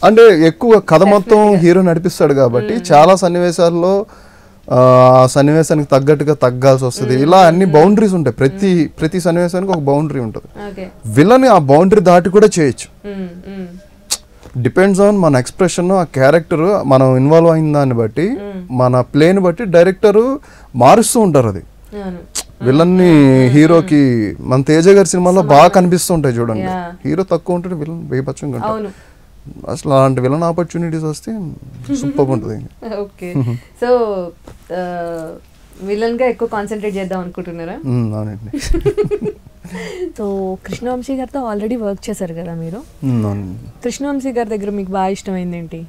అంటే ఎక్కువ కథ మొత్తం హీరో నడిపిస్తాడు కాబట్టి చాలా సన్నివేశాల్లో సన్నివేశానికి తగ్గట్టుగా తగ్గాల్సి వస్తుంది. ఇలా అన్ని బౌండరీస్ ఉంటాయి, ప్రతి సన్నివేశానికి ఒక బౌండరీ ఉంటుంది. విలన్ ఆ బౌండరీ దాటి కూడా చేయొచ్చు. డిపెండ్స్ ఆన్ మన ఎక్స్ప్రెషన్, ఆ క్యారెక్టర్ మనం ఇన్వాల్వ్ అయిన దాన్ని బట్టి, మన ప్లేని బట్టి డైరెక్టర్ మారుస్తూ ఉంటారు. అది విలన్ ని హీరోకి మన తేజ గారి సినిమాలో బాగా కనిపిస్తూ ఉంటాయి చూడండి. హీరో తక్కువ ఉంటాడు, విలన్ బేపచ్చంగా ఉంటాడు. అసలు అలాంటి విలన్ ఆపర్చునిటీస్ వస్తే సూపర్ ఉంటుంది. ఓకే, సో విలన్ గా ఎక్కువ కాన్సన్ట్రేట్ చేద్దాం అనుకుంటున్నారా? అవునండి. సో కృష్ణవంశీ గారితో ఆల్రెడీ వర్క్ చేశారు కదా మీరు. కృష్ణవంశీ గారి దగ్గర మీకు బాగా ఇష్టమైంది ఏంటి?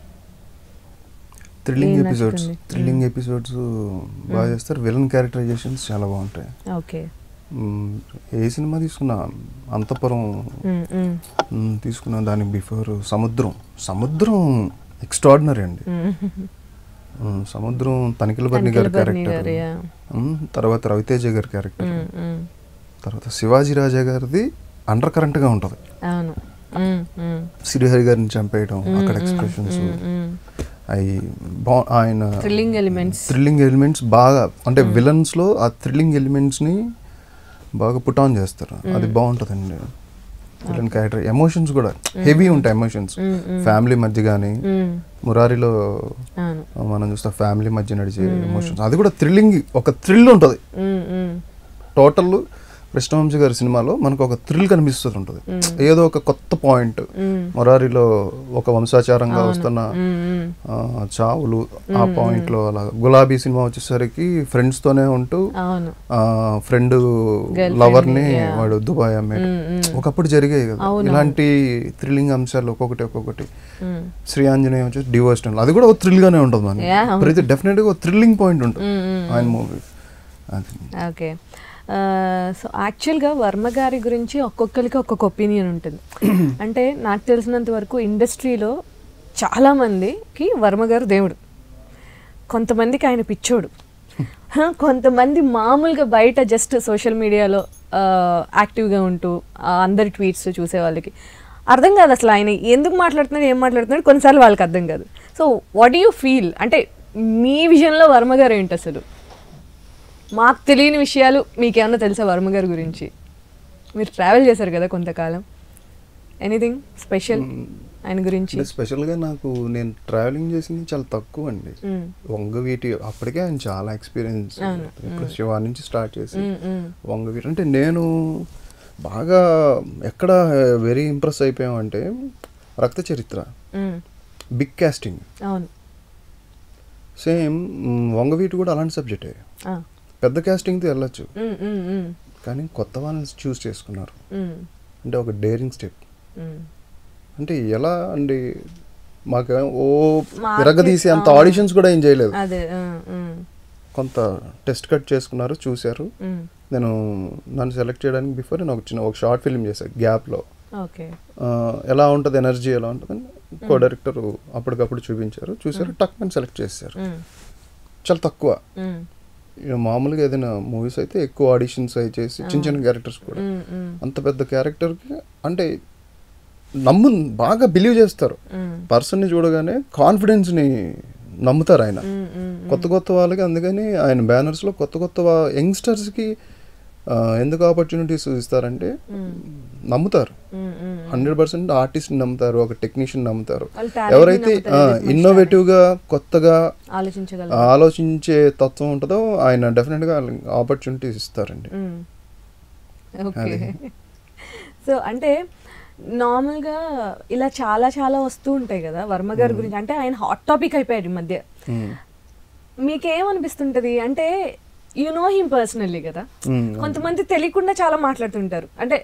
థ్రిల్లింగ్ ఎపిసోడ్స్ బాగా చేస్తారు. విలన్ క్యారెక్టరైజేషన్స్ చాలా బాగుంటాయి. ఓకే, ఏ సినిమా తీసుకున్నా, అంతపురం తీసుకున్నా, దానికి బిఫోర్ సముద్రం ఎక్స్ట్రాడినరీ అండి. సముద్రం తనిఖీల బర్ని గారి క్యారెక్టర్, తర్వాత రవితేజ గారి క్యారెక్టర్, తర్వాత శివాజీ రాజా గారిది అండర్ కరెంట్ గా ఉంటది. శ్రీహరి గారిని చంపేయడం, అక్కడ ఎక్స్ప్రెషన్స్ ఆయన థ్రిల్లింగ్ ఎలిమెంట్స్ బాగా, అంటే విలన్స్ లో ఆ థ్రిల్లింగ్ ఎలిమెంట్స్ ని బాగా పుట్ ఆన్ చేస్తారు. అది బాగుంటుందండి. విలన్ క్యారెక్టర్ ఎమోషన్స్ కూడా హెవీ ఉంటాయి. ఎమోషన్స్ ఫ్యామిలీ మధ్య కానీ, మురారిలో మనం చూస్తే ఫ్యామిలీ మధ్య నడిచే ఎమోషన్స్, అది కూడా థ్రిల్లింగ్, ఒక థ్రిల్ ఉంటుంది. టోటల్ కృష్ణవంశీ గారి సినిమాలో మనకు ఒక థ్రిల్ కనిపిస్తుంది ఉంటుంది. ఏదో ఒక కొత్త పాయింట్, మురారిలో ఒక వంశాచారంగా వస్తున్న చావులు, ఆ పాయింట్ లో అలా. గులాబీ సినిమా వచ్చేసరికి ఫ్రెండ్స్ తోనే ఉంటూ ఫ్రెండ్ లవర్ ని వాడు దుబాయ్ అమ్మాడు, ఒకప్పుడు జరిగాయి కదా ఇలాంటి థ్రిల్లింగ్ అంశాలు ఒక్కొక్కటి. శ్రీ ఆంజనేయ వచ్చేసి డివోషనల్, అది కూడా ఒక థ్రిల్ గానే ఉంటుంది. మనకి ప్రతి డెఫినెట్ గా ఒక థ్రిల్లింగ్ పాయింట్ ఉంటుంది ఆయన మూవీ. ఓకే, సో యాక్చువల్గా వర్మ గారి గురించి ఒక్కొక్కరికి ఒక్కొక్క ఒపీనియన్ ఉంటుంది. అంటే నాకు తెలిసినంత వరకు ఇండస్ట్రీలో చాలామందికి వర్మ గారు దేవుడు, కొంతమందికి ఆయన పిచ్చోడు, కొంతమంది మామూలుగా బయట జస్ట్ సోషల్ మీడియాలో యాక్టివ్గా ఉంటూ అందరి ట్వీట్స్ చూసే వాళ్ళకి అర్థం కాదు అసలు ఆయన ఎందుకు మాట్లాడుతున్నాడు, ఏం మాట్లాడుతున్నాడు, కొన్నిసార్లు వాళ్ళకి అర్థం కాదు. So what do you feel, అంటే మీ విజన్లో వర్మ గారు ఏంటి అసలు? మాకు తెలియని విషయాలు మీకేమన్నా తెలుసా వర్మ గారి గురించి? మీరు ట్రావెల్ చేశారు కదా కొంతకాలం, ఎనీథింగ్ స్పెషల్ ఆయన గురించి? స్పెషల్గా నాకు, నేను ట్రావెలింగ్ చేసింది చాలా తక్కువ అండి. వంగవీటి అప్పటికే ఆయన చాలా ఎక్స్పీరియన్స్, ఇప్పుడు శివ నుంచి స్టార్ట్ చేసి వంగవీటి. అంటే నేను బాగా ఎక్కడ వెరీ ఇంప్రెస్ అయిపోయామంటే రక్త చరిత్ర, బిగ్ కాస్టింగ్, సేమ్ వంగవీటి కూడా అలాంటి సబ్జెక్టే. పెద్ద కాస్టింగ్తో వెళ్ళొచ్చు, కానీ కొత్త వాళ్ళని చూస్ చేసుకున్నారు. అంటే ఒక డేరింగ్ స్టెప్. అంటే ఎలా అండి, మాకు ఓ విరగదీసి అంత ఆడిషన్స్ కూడా ఏం చేయలేదు, కొంత టెస్ట్ కట్ చేసుకున్నారు, చూశారు. నేను నన్ను సెలెక్ట్ చేయడానికి బిఫోర్ నేను ఒక షార్ట్ ఫిల్మ్ చేశాను గ్యాప్లో. ఎలా ఉంటుంది ఎనర్జీ, ఎలా ఉంటుందని కో డైరెక్టర్ అప్పటికప్పుడు చూపించారు, చూసారు, టక్ అని సెలెక్ట్ చేశారు. చాలా తక్కువ, మామూలుగా ఏదైనా మూవీస్ అయితే ఎక్కువ ఆడిషన్స్ అయి చేసి చిన్న క్యారెక్టర్స్ కూడా, అంత పెద్ద క్యారెక్టర్కి అంటే బాగా బిలీవ్ చేస్తారు. పర్సన్ని చూడగానే కాన్ఫిడెన్స్ని నమ్ముతారు ఆయన, కొత్త వాళ్ళకి. అందుకని ఆయన బ్యానర్స్లో కొత్త యంగ్స్టర్స్కి ఎందుకు ఆపర్చునిటీస్ ఇస్తారంటే నమ్ముతారు. 100% ఆర్టిస్ట్ని నమ్ముతారు, ఒక టెక్నీషియన్ నమ్ముతారు. ఎవరైతే ఇన్నోవేటివ్గా కొత్తగా ఆలోచించే తత్వం ఉంటుందో ఆయన డెఫినెట్గా ఆపర్చునిటీస్ ఇస్తారండి. సో అంటే నార్మల్గా ఇలా చాలా వస్తూ ఉంటాయి కదా వర్మ గారి గురించి. అంటే ఆయన హాట్ టాపిక్ అయిపోయాడు ఈ మధ్య. మీకేమనిపిస్తుంటది అంటే యు నో హిమ్ పర్సనల్లీ కదా. కొంతమంది తెలియకుండా చాలా మాట్లాడుతుంటారు, అంటే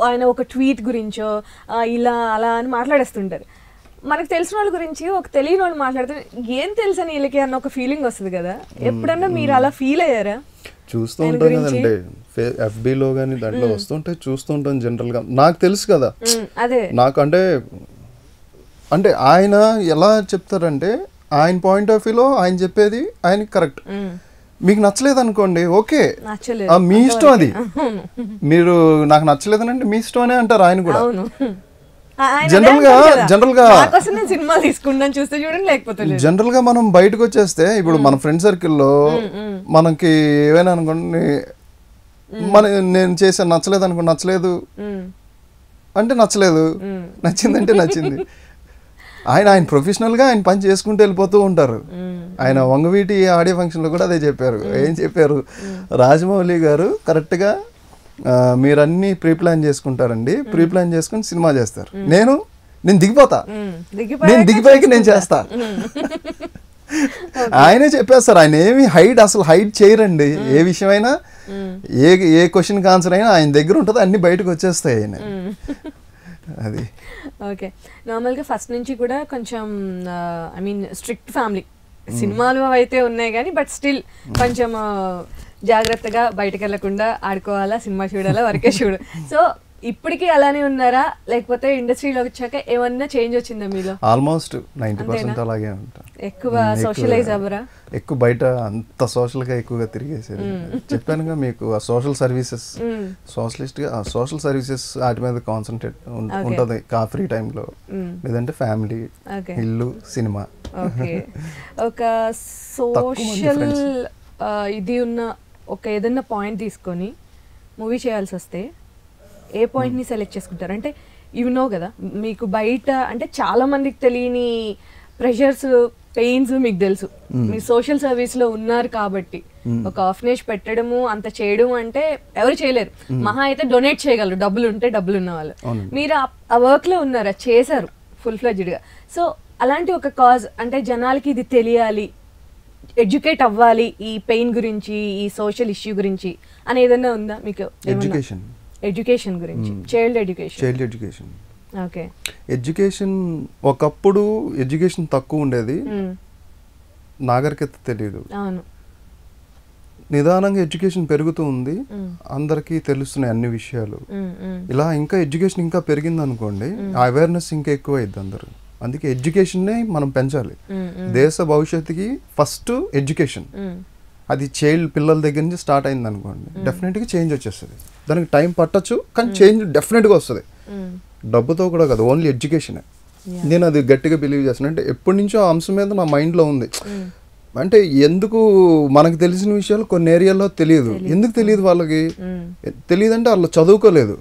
ఆయన ఒక ట్వీట్ గురించో ఇలా అలా అని మాట్లాడేస్తుంటారు. మనకు తెలిసిన వాళ్ళ గురించి ఒక తెలియని వాళ్ళు మాట్లాడితే ఏం తెలుసు అని వీళ్ళకి అన్న ఒక ఫీలింగ్ వస్తుంది కదా. ఎప్పుడన్నా మీరు అలా ఫీల్ అయ్యారా? చూస్తూ ఉంటాం కదండి, ఎఫ్బీలో కానీ దాంట్లో వస్తుంటే చూస్తూ ఉంటాం. జనరల్గా నాకు తెలుసు కదా, అదే నాకు అంటే ఆయన ఎలా చెప్తారంటే ఆయన పాయింట్ ఆఫ్ వ్యూలో ఆయన చెప్పేది ఆయనకి కరెక్ట్. మీకు నచ్చలేదు అనుకోండి, ఓకే మీ ఇష్టం, అది మీరు నాకు నచ్చలేదు అంటే మీ ఇష్టం అనే అంటారు ఆయన కూడా. జనరల్ గా మనం బయటకు వచ్చేస్తే ఇప్పుడు మన ఫ్రెండ్ సర్కిల్లో మనకి ఏవైనా అనుకోండి, నేను చేసాను నచ్చలేదు అనుకోండి, నచ్చలేదు అంటే నచ్చలేదు, నచ్చిందంటే నచ్చింది. ఆయన ప్రొఫెషనల్ గా ఆయన పని చేసుకుంటూ వెళ్ళిపోతూ ఉంటారు. ఆయన వంగవీటి ఆడియో ఫంక్షన్ లో కూడా అదే చెప్పారు. ఏం చెప్పారు, రాజమౌళి గారు కరెక్ట్ గా మీరు అన్ని ప్రీ ప్లాన్ చేసుకుంటారండి, ప్రీ ప్లాన్ చేసుకుని సినిమా చేస్తారు, నేను దిగిపోతా, నేను దిగిపోయాక నేను చేస్తా. ఆయనే చెప్పేస్తారు. ఆయన ఏమి అసలు హైడ్ చేయరండి. ఏ విషయమైనా ఏ క్వశ్చన్కి ఆన్సర్ అయినా ఆయన దగ్గర ఉంటుంది, అన్ని బయటకు వచ్చేస్తాయి ఆయన. అది ఓకే. నార్మల్గా ఫస్ట్ నుంచి కూడా కొంచెం ఐ మీన్ స్ట్రిక్ట్ ఫ్యామిలీ. సినిమాలు అయితే ఉన్నాయి కానీ బట్ స్టిల్ కొంచెం జాగ్రత్తగా బయటకు వెళ్ళకుండా ఆడుకోవాలా, సినిమా చూడాలా, వరకే చూడు. సో ఇప్పటికీ అలానే ఉన్నారా, లేకపోతే ఇండస్ట్రీలోకి వచ్చాక ఏమన్నా చేంజ్ వచ్చిందా మీలో? ఆల్మోస్ట్ 90% అలాగే ఉంటా. ఎక్కువ సోషలైజ్ అవ్వరా? ఎక్కువ బయట అంత సోషల్ గా ఎక్కువగా తిరిగేసారు. చెప్పానుగా మీకు ఆ సోషల్ సర్వీసెస్, సోషలిస్ట్ గా సోషల్ సర్వీసెస్ వాటి మీద కాన్సన్ట్రేట్ ఉంటది ఫ్రీ టైంలో. లేదంటే ఫ్యామిలీ, ఇల్లు, సినిమా. ఒక సోషల్ ఇది ఉన్న ఒక ఏదన్నా పాయింట్ తీసుకొని మూవీ చేయాల్సి వస్తే ఏ పాయింట్ని సెలెక్ట్ చేసుకుంటారు? అంటే ఇవి నో కదా, మీకు బయట అంటే చాలా మందికి తెలియని ప్రెషర్స్, పెయిన్స్ మీకు తెలుసు. మీరు సోషల్ సర్వీస్లో ఉన్నారు కాబట్టి ఒక ఆర్ఫనేజ్ పెట్టడము అంత చేయడం అంటే ఎవరు చేయలేరు. మహా అయితే డొనేట్ చేయగలరు, డబ్బులు ఉంటే, డబ్బులు ఉన్న వాళ్ళు. మీరు ఆ వర్క్లో ఉన్నారా, చేశారు ఫుల్ ఫ్లెడ్జ్డ్గా. సో అలాంటి ఒక కాజ్ అంటే జనాలకి ఇది తెలియాలి, ఎడ్యుకేట్ అవ్వాలి ఈ పెయిన్ గురించి, ఈ సోషల్ ఇష్యూ గురించి అని ఏదైనా ఉందా మీకు? ఎడ్యుకేషన్ గురించి, చైల్డ్ ఎడ్యుకేషన్. ఓకే. ఎడ్యుకేషన్ ఒకప్పుడు ఎడ్యుకేషన్ తక్కువ ఉండేది, నాగరికత తెలియదు. అవును. నిదానంగా ఎడ్యుకేషన్ పెరుగుతూ ఉంది, అందరికీ తెలుస్తున్నాయి అన్ని విషయాలు. ఇలా ఇంకా ఎడ్యుకేషన్ ఇంకా పెరిగింది అనుకోండి, అవేర్నెస్ ఇంకా ఎక్కువ అయింది అందరూ. అందుకే ఎడ్యుకేషన్నే మనం పెంచాలి. దేశ భవిష్యత్తుకి ఫస్ట్ ఎడ్యుకేషన్. అది పిల్లల దగ్గర నుంచి స్టార్ట్ అయింది అనుకోండి, డెఫినెట్గా చేంజ్ వచ్చేస్తుంది. దానికి టైం పట్టచ్చు, కానీ చేంజ్ డెఫినెట్గా వస్తుంది. డబ్బుతో కూడా కాదు, ఓన్లీ ఎడ్యుకేషనే. నేను అది గట్టిగా బిలీవ్ చేస్తాను. అంటే ఎప్పటి నుంచో ఆ అంశం మీద నా మైండ్లో ఉంది. అంటే ఎందుకు మనకు తెలిసిన విషయాలు కొన్ని ఏరియాలో తెలియదు. ఎందుకు తెలియదు వాళ్ళకి? తెలియదు అంటే వాళ్ళు చదువుకోలేదు.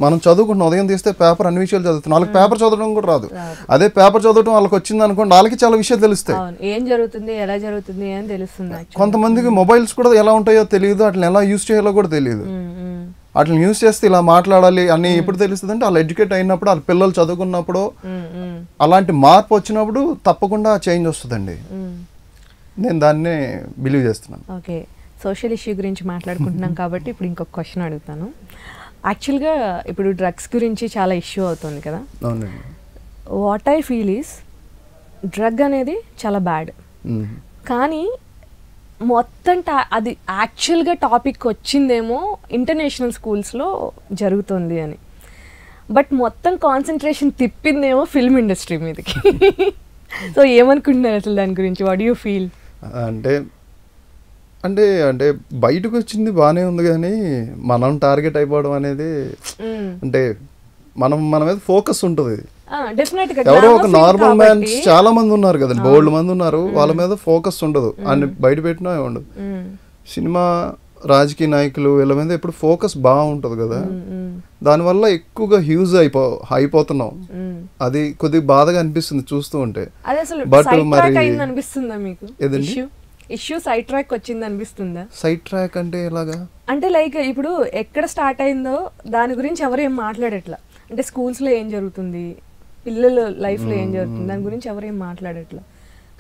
మనం చదువుకుంటున్నాం, ఉదయం తీస్తే పేపర్ అన్ని విషయాలు చదువుతున్నాం, వాళ్ళకి పేపర్ చదవడం కూడా రాదు. అదే పేపర్ చదవడం వాళ్ళకి వచ్చింది అనుకోండి, వాళ్ళకి చాలా విషయాలు తెలుస్తాయి. ఏం జరుగుతుంది, ఎలా జరుగుతుంది అని తెలుస్తుంది. కొంతమందికి మొబైల్స్ కూడా ఎలా ఉంటాయో తెలియదు, వాటిని ఎలా యూజ్ చేయాలో కూడా తెలియదు. వాటిని యూజ్ చేస్తే ఇలా మాట్లాడాలి అని ఎప్పుడు తెలుస్తుంది అంటే వాళ్ళు ఎడ్యుకేట్ అయినప్పుడు, వాళ్ళ పిల్లలు చదువుకున్నప్పుడు, అలాంటి మార్పు వచ్చినప్పుడు తప్పకుండా చేంజ్ వస్తుందండి. నేను దాన్నే బిలీవ్ చేస్తున్నాను. ఓకే. సోషల్ ఇష్యూ గురించి మాట్లాడుకుంటున్నాం కాబట్టి ఇప్పుడు ఇంకొక క్వశ్చన్ అడుగుతాను. యాక్చువల్గా ఇప్పుడు డ్రగ్స్ గురించి చాలా ఇష్యూ అవుతుంది కదా. అవునండి. What I feel is drug అనేది చాలా బ్యాడ్, కానీ మొత్తం అది యాక్చువల్గా టాపిక్ వచ్చిందేమో ఇంటర్నేషనల్ స్కూల్స్లో జరుగుతుంది అని, బట్ మొత్తం కాన్సన్ట్రేషన్ తిప్పిందేమో ఫిల్మ్ ఇండస్ట్రీ మీదకి. సో ఏమనుకుంటున్నారు అసలు దాని గురించి? What you feel? అంటే అంటే అంటే బయటకు వచ్చింది బాగానే ఉంది, కానీ మనం టార్గెట్ అయిపోవడం అనేది, అంటే మన మీద ఫోకస్ ఉంటుంది. ఎవరో ఒక నార్మల్ మ్యాన్స్ చాలా మంది ఉన్నారు కదండి, బోల్డ్ మంది ఉన్నారు, వాళ్ళ మీద ఫోకస్ ఉండదు, అని బయట పెట్టినా ఉండదు. సినిమా, రాజకీయ నాయకులు వీళ్ళ మీద ఎప్పుడు ఫోకస్ బాగుంటుంది కదా, దానివల్ల ఎక్కువగా హ్యూజ్ అయిపోతున్నాం. అది కొద్దిగా బాధగా అనిపిస్తుంది చూస్తూ ఉంటే. బట్ మరి ఏదండి ఇష్యూ సైడ్ ట్రాక్ వచ్చింది అనిపిస్తుందా? సైడ్ ట్రాక్ అంటే ఎలాగా? అంటే లైక్ ఇప్పుడు ఎక్కడ స్టార్ట్ అయిందో దాని గురించి ఎవరు ఏం మాట్లాడట్లా. అంటే స్కూల్స్లో ఏం జరుగుతుంది, పిల్లల లైఫ్లో ఏం జరుగుతుంది, దాని గురించి ఎవరు ఏం మాట్లాడట్లా.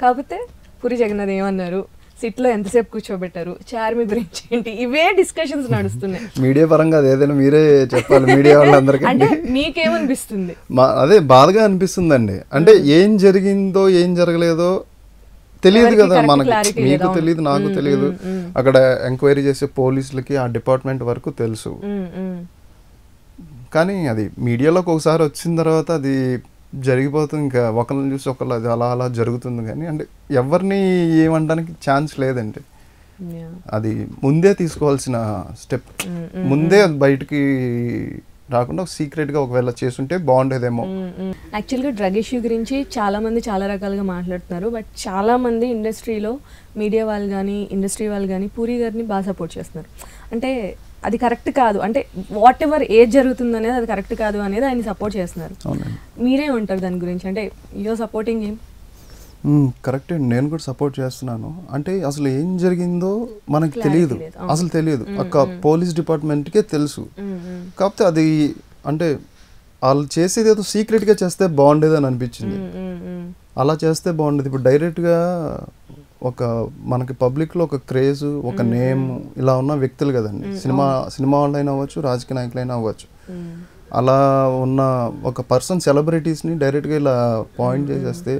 కాకపోతే పూరి జగన్నాథ్ ఏమన్నారు, సిట్లో ఎంతసేపు కూర్చోబెట్టారు, చార్మి గురించి ఏంటి, ఇవే డిస్కషన్స్ నడుస్తున్నాయి. మీడియా పరంగా అది ఏదైనా మీరే చెప్పాలి మీడియా వాళ్ళందరికీ. అంటే మీకేమనిపిస్తుంది? అదే బాధగా అనిపిస్తుందండి. అంటే ఏం జరిగిందో ఏం జరగలేదో తెలియదు కదా మనకి, మీకు తెలియదు, నాకు తెలియదు. అక్కడ ఎంక్వైరీ చేసే పోలీసులకి ఆ డిపార్ట్మెంట్ వరకు తెలుసు. కానీ అది మీడియాలోకి ఒకసారి వచ్చిన తర్వాత అది జరిగిపోతుంది. ఇంకా ఒకరిని చూసి ఒకళ్ళు అది అలా అలా జరుగుతుంది. కానీ అంటే ఎవరిని ఏమనడానికి ఛాన్స్ లేదండి. అది ముందే తీసుకోవాల్సిన స్టెప్. ముందే అది బయటికి రాకుండా సీక్రెట్గా ఒకవేళ చేస్తుంటే బాగుండేదేమో. యాక్చువల్గా డ్రగ్ ఇష్యూ గురించి చాలామంది చాలా రకాలుగా మాట్లాడుతున్నారు. బట్ చాలామంది ఇండస్ట్రీలో మీడియా వాళ్ళు కానీ ఇండస్ట్రీ వాళ్ళు కానీ పూరి గారిని బాగా సపోర్ట్ చేస్తున్నారు. అంటే అది కరెక్ట్ కాదు, అంటే వాట్ ఎవర్ ఏజ్ జరుగుతుంది అనేది అది కరెక్ట్ కాదు అనేది ఆయన సపోర్ట్ చేస్తున్నారు. మీరేమంటారు దాని గురించి? అంటే యూఆర్ సపోర్టింగ్ హిమ్? కరెక్ట్ అండి, నేను కూడా సపోర్ట్ చేస్తున్నాను. అంటే అసలు ఏం జరిగిందో మనకి తెలియదు, అసలు తెలియదు. ఒక పోలీస్ డిపార్ట్మెంట్కే తెలుసు. కాకపోతే అది అంటే వాళ్ళు చేసేది ఏదో సీక్రెట్గా చేస్తే బాగుండేది అని అనిపించింది. అలా చేస్తే బాగుండేది. ఇప్పుడు డైరెక్ట్గా ఒక మనకి పబ్లిక్లో ఒక క్రేజ్, ఒక నేమ్ ఇలా ఉన్న వ్యక్తులు కదండి. సినిమా వాళ్ళైనా అవ్వచ్చు, రాజకీయ నాయకులైనా అవ్వచ్చు. అలా ఉన్న ఒక పర్సన్ సెలబ్రిటీస్ని డైరెక్ట్గా ఇలా పాయింట్ చేసేస్తే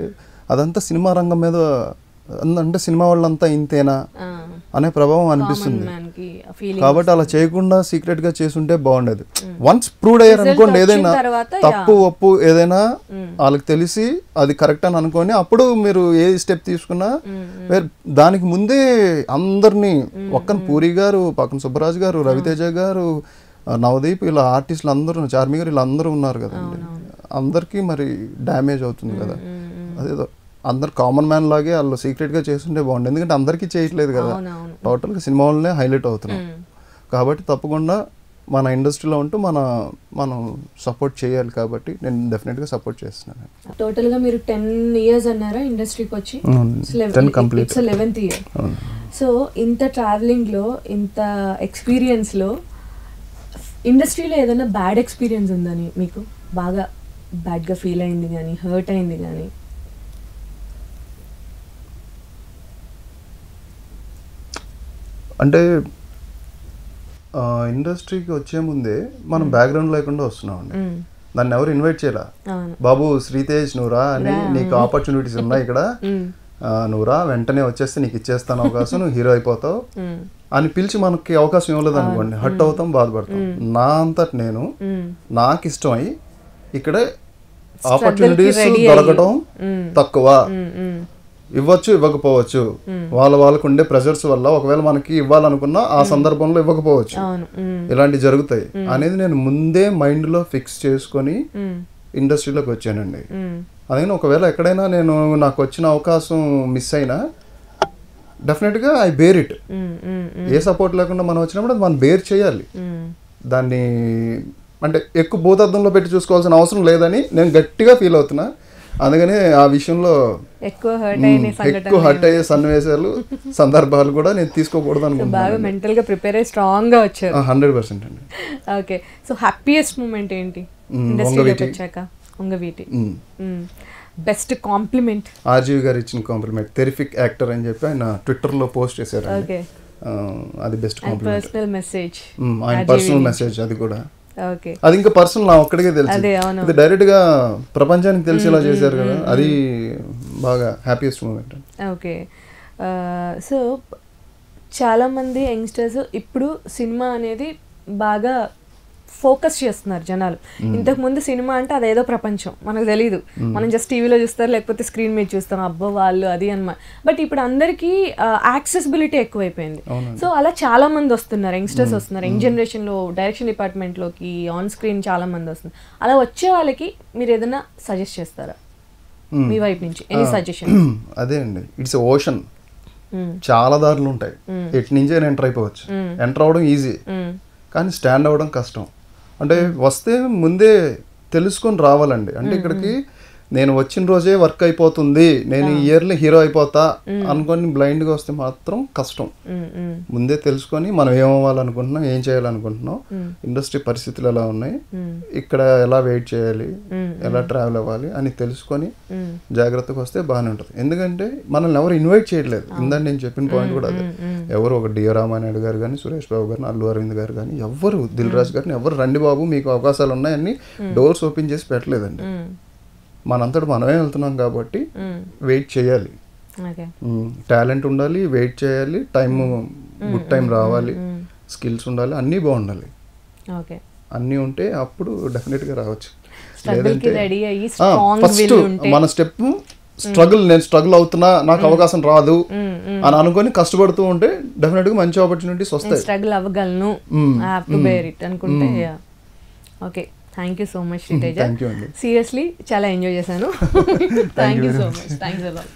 అదంతా సినిమా రంగం మీద, అంటే సినిమా వాళ్ళంతా ఇంతేనా అనే ప్రభావం అనిపిస్తుంది. కాబట్టి అలా చేయకుండా సీక్రెట్ గా చేసుంటే బాగుండేది. వన్స్ ప్రూవ్డ్ అయ్యారు అనుకోండి, ఏదైనా తప్పు ఒప్పు ఏదైనా వాళ్ళకి తెలిసి అది కరెక్ట్ అని అనుకోండి, అప్పుడు మీరు ఏ స్టెప్ తీసుకున్నా దానికి ముందే అందరినీ ఒక్కని పూరి గారు, పక్కన సుబ్బరాజు గారు, రవితేజ గారు, నవదీప్, ఇలా ఆర్టిస్టులు అందరూ, చార్మి గారు, ఇలా అందరూ ఉన్నారు కదండి. అందరికీ మరి డ్యామేజ్ అవుతుంది కదా. అదేదో అందరు కామన్ మ్యాన్ లాగే వాళ్ళు సీక్రెట్గా చేస్తుంటే బాగుంటుంది. ఎందుకంటే అందరికీ చేయట్లేదు కదా, టోటల్గా సినిమా వాళ్ళనే హైలైట్ అవుతున్నాం. కాబట్టి తప్పకుండా మన ఇండస్ట్రీలో ఉంటూ మనం సపోర్ట్ చేయాలి. కాబట్టి నేను డెఫినెట్గా సపోర్ట్ చేస్తున్నాను. టోటల్గా మీరు 10 years అన్నారా ఇండస్ట్రీకి వచ్చి? 11th year. సో ఇంత ట్రావెలింగ్లో, ఇంత ఎక్స్పీరియన్స్లో ఇండస్ట్రీలో ఏదైనా బ్యాడ్ ఎక్స్పీరియన్స్ ఉందని మీకు బాగా బ్యాడ్గా ఫీల్ అయింది కానీ, హర్ట్ అయింది కానీ? అంటే ఇండస్ట్రీకి వచ్చే ముందే మనం బ్యాక్గ్రౌండ్ లేకుండా వస్తున్నాం అండి. దాన్ని ఎవరు ఇన్వైట్ చేయాల, బాబు శ్రీతేజ్ నువ్వురా అని, నీకు ఆపర్చునిటీస్ ఉన్నాయి ఇక్కడ, నువ్వురా వెంటనే వచ్చేస్తే నీకు ఇచ్చేస్తాను అవకాశం, నువ్వు హీరో అయిపోతావు అని పిలిచి మనకి అవకాశం ఇవ్వలేదు అనుకోండి, హట్ అవుతాం, బాధపడతాం. నా అంతటి నేను నాకు ఇష్టమై ఇక్కడే ఆపర్చునిటీస్ దొరకటం తక్కువ, ఇవ్వచ్చు ఇవ్వకపోవచ్చు, వాళ్ళకు ఉండే ప్రెషర్స్ వల్ల ఒకవేళ మనకి ఇవ్వాలనుకున్నా ఆ సందర్భంలో ఇవ్వకపోవచ్చు, ఇలాంటివి జరుగుతాయి అనేది నేను ముందే మైండ్ లో ఫిక్స్ చేసుకొని ఇండస్ట్రీలోకి వచ్చానండి. అదే ఒకవేళ ఎక్కడైనా నేను నాకు వచ్చిన అవకాశం మిస్ అయినా డెఫినెట్గా ఐ బేర్ ఇట్. ఏ సపోర్ట్ లేకుండా మనం వచ్చినప్పుడు అది మనం బేర్ చేయాలి. దాన్ని అంటే ఎక్కువ భూతద్దంలో పెట్టి చూసుకోవాల్సిన అవసరం లేదని నేను గట్టిగా ఫీల్ అవుతున్నా. అందుకని ఆ విషయంలో ఎక్కువ హర్ట్ అయ్యే సన్నివేశాలు, సందర్భాలు కూడా నేను తీసుకోకూడదు అనుకుంటున్నాను. బాగా మెంటల్ గా ప్రిపేర్ అయ్యి స్ట్రాంగ్ గా వచ్చారు. 100% అండి. ఓకే, సో హ్యాపీయెస్ట్ మూమెంట్ ఏంటి ఇండస్ట్రీలోకి వచ్చాక? ఉంగవీటి. Best compliment? ఆర్జీవి గారు ఇచ్చిన కాంప్లిమెంట్, టెరిఫిక్ యాక్టర్ అని చెప్పి ఆయన ట్విట్టర్ లో పోస్ట్ చేశారు. అది బెస్ట్ కాంప్లిమెంట్. పర్సనల్ మెసేజ్, ఆయన పర్సనల్ మెసేజ్. అది కూడా అది ఇంకా పర్సనల్ నా ఒక్కడికే తెలుసు, ఇది డైరెక్ట్ గా ప్రపంచానికి తెలిసేలా చేశారు కదా, అది బాగా హ్యాపీయెస్ట్ మూమెంట్. ఓకే, సో చాలా మంది యంగ్స్టర్స్ ఇప్పుడు సినిమా అనేది బాగా ఫోకస్ చేస్తున్నారు జనాలు. ఇంతకు ముందు సినిమా అంటే అదేదో ప్రపంచం, మనకు తెలీదు, మనం జస్ట్ టీవీలో చూస్తారు, లేకపోతే స్క్రీన్ మీద చూస్తాం, అబ్బో వాళ్ళు అది అన్నమాట. బట్ ఇప్పుడు అందరికీ యాక్సెసిబిలిటీ ఎక్కువైపోయింది. సో అలా చాలా మంది వస్తున్నారు, యంగ్స్టర్స్ వస్తున్నారు. యంగ్ జనరేషన్లో డైరెక్షన్ డిపార్ట్మెంట్లోకి ఆన్ స్క్రీన్ చాలా మంది వస్తున్నారు. అలా వచ్చే వాళ్ళకి మీరు ఏదైనా సజెస్ట్ చేస్తారా మీ వైపు నుంచి? Any suggestion? అదే అండి, ఇట్స్ ఓషన్, చాలా దారులు ఉంటాయి. ఎటు నుంచే ఎంటర్ అయిపోవచ్చు. ఎంటర్ అవ్వడం ఈజీ, కానీ స్టాండ్ అవ్వడం కష్టం. అంటే వస్తే ముందే తెలుసుకొని రావాలండి. అంటే ఇక్కడికి నేను వచ్చిన రోజే వర్క్ అయిపోతుంది, నేను ఈ ఇయర్లో హీరో అయిపోతా అనుకొని బ్లైండ్గా వస్తే మాత్రం కష్టం. ముందే తెలుసుకొని మనం ఏమవ్వాలనుకుంటున్నాం, ఏం చేయాలనుకుంటున్నాం, ఇండస్ట్రీ పరిస్థితులు ఎలా ఉన్నాయి, ఇక్కడ ఎలా వెయిట్ చేయాలి, ఎలా ట్రావెల్ అవ్వాలి అని తెలుసుకొని జాగ్రత్తగా వస్తే బాగానే ఉంటుంది. ఎందుకంటే మనల్ని ఎవరు ఇన్వైట్ చేయట్లేదు. ఇందాక నేను చెప్పిన పాయింట్ కూడా అదే. ఎవరు ఒక డి రామానాయుడు గారు కానీ, సురేష్ బాబు గారిని, అల్లు అరవింద్ గారు కానీ, ఎవరు దిల్ రాజు గారిని ఎవరు రండి బాబు మీకు అవకాశాలు ఉన్నాయని డోర్స్ ఓపెన్ చేసి పెట్టలేదండి. మనంతటి మనమే వెళ్తున్నాం కాబట్టి వెయిట్ చేయాలి, టాలెంట్ ఉండాలి, వెయిట్ చేయాలి, టైం గుడ్ టైం రావాలి, స్కిల్స్ ఉండాలి, అన్నీ బాగుండాలి. అన్నీ ఉంటే అప్పుడు డెఫినెట్గా రావచ్చు. లేదంటే ఫస్ట్ మన స్టెప్ స్ట్రగుల్, నేను స్ట్రగుల్ అవుతున్నా నాకు అవకాశం రాదు అని అనుకొని కష్టపడుతూ ఉంటే డెఫినెట్గా మంచి ఆపర్చునిటీస్ వస్తాయి. స్ట్రగుల్ అవ్వగలను, అనుకుంటే. Okay, thank you so much Sriteja. Seriously చాలా ఎంజాయ్ చేశాను. Thank you so much. Thanks a lot.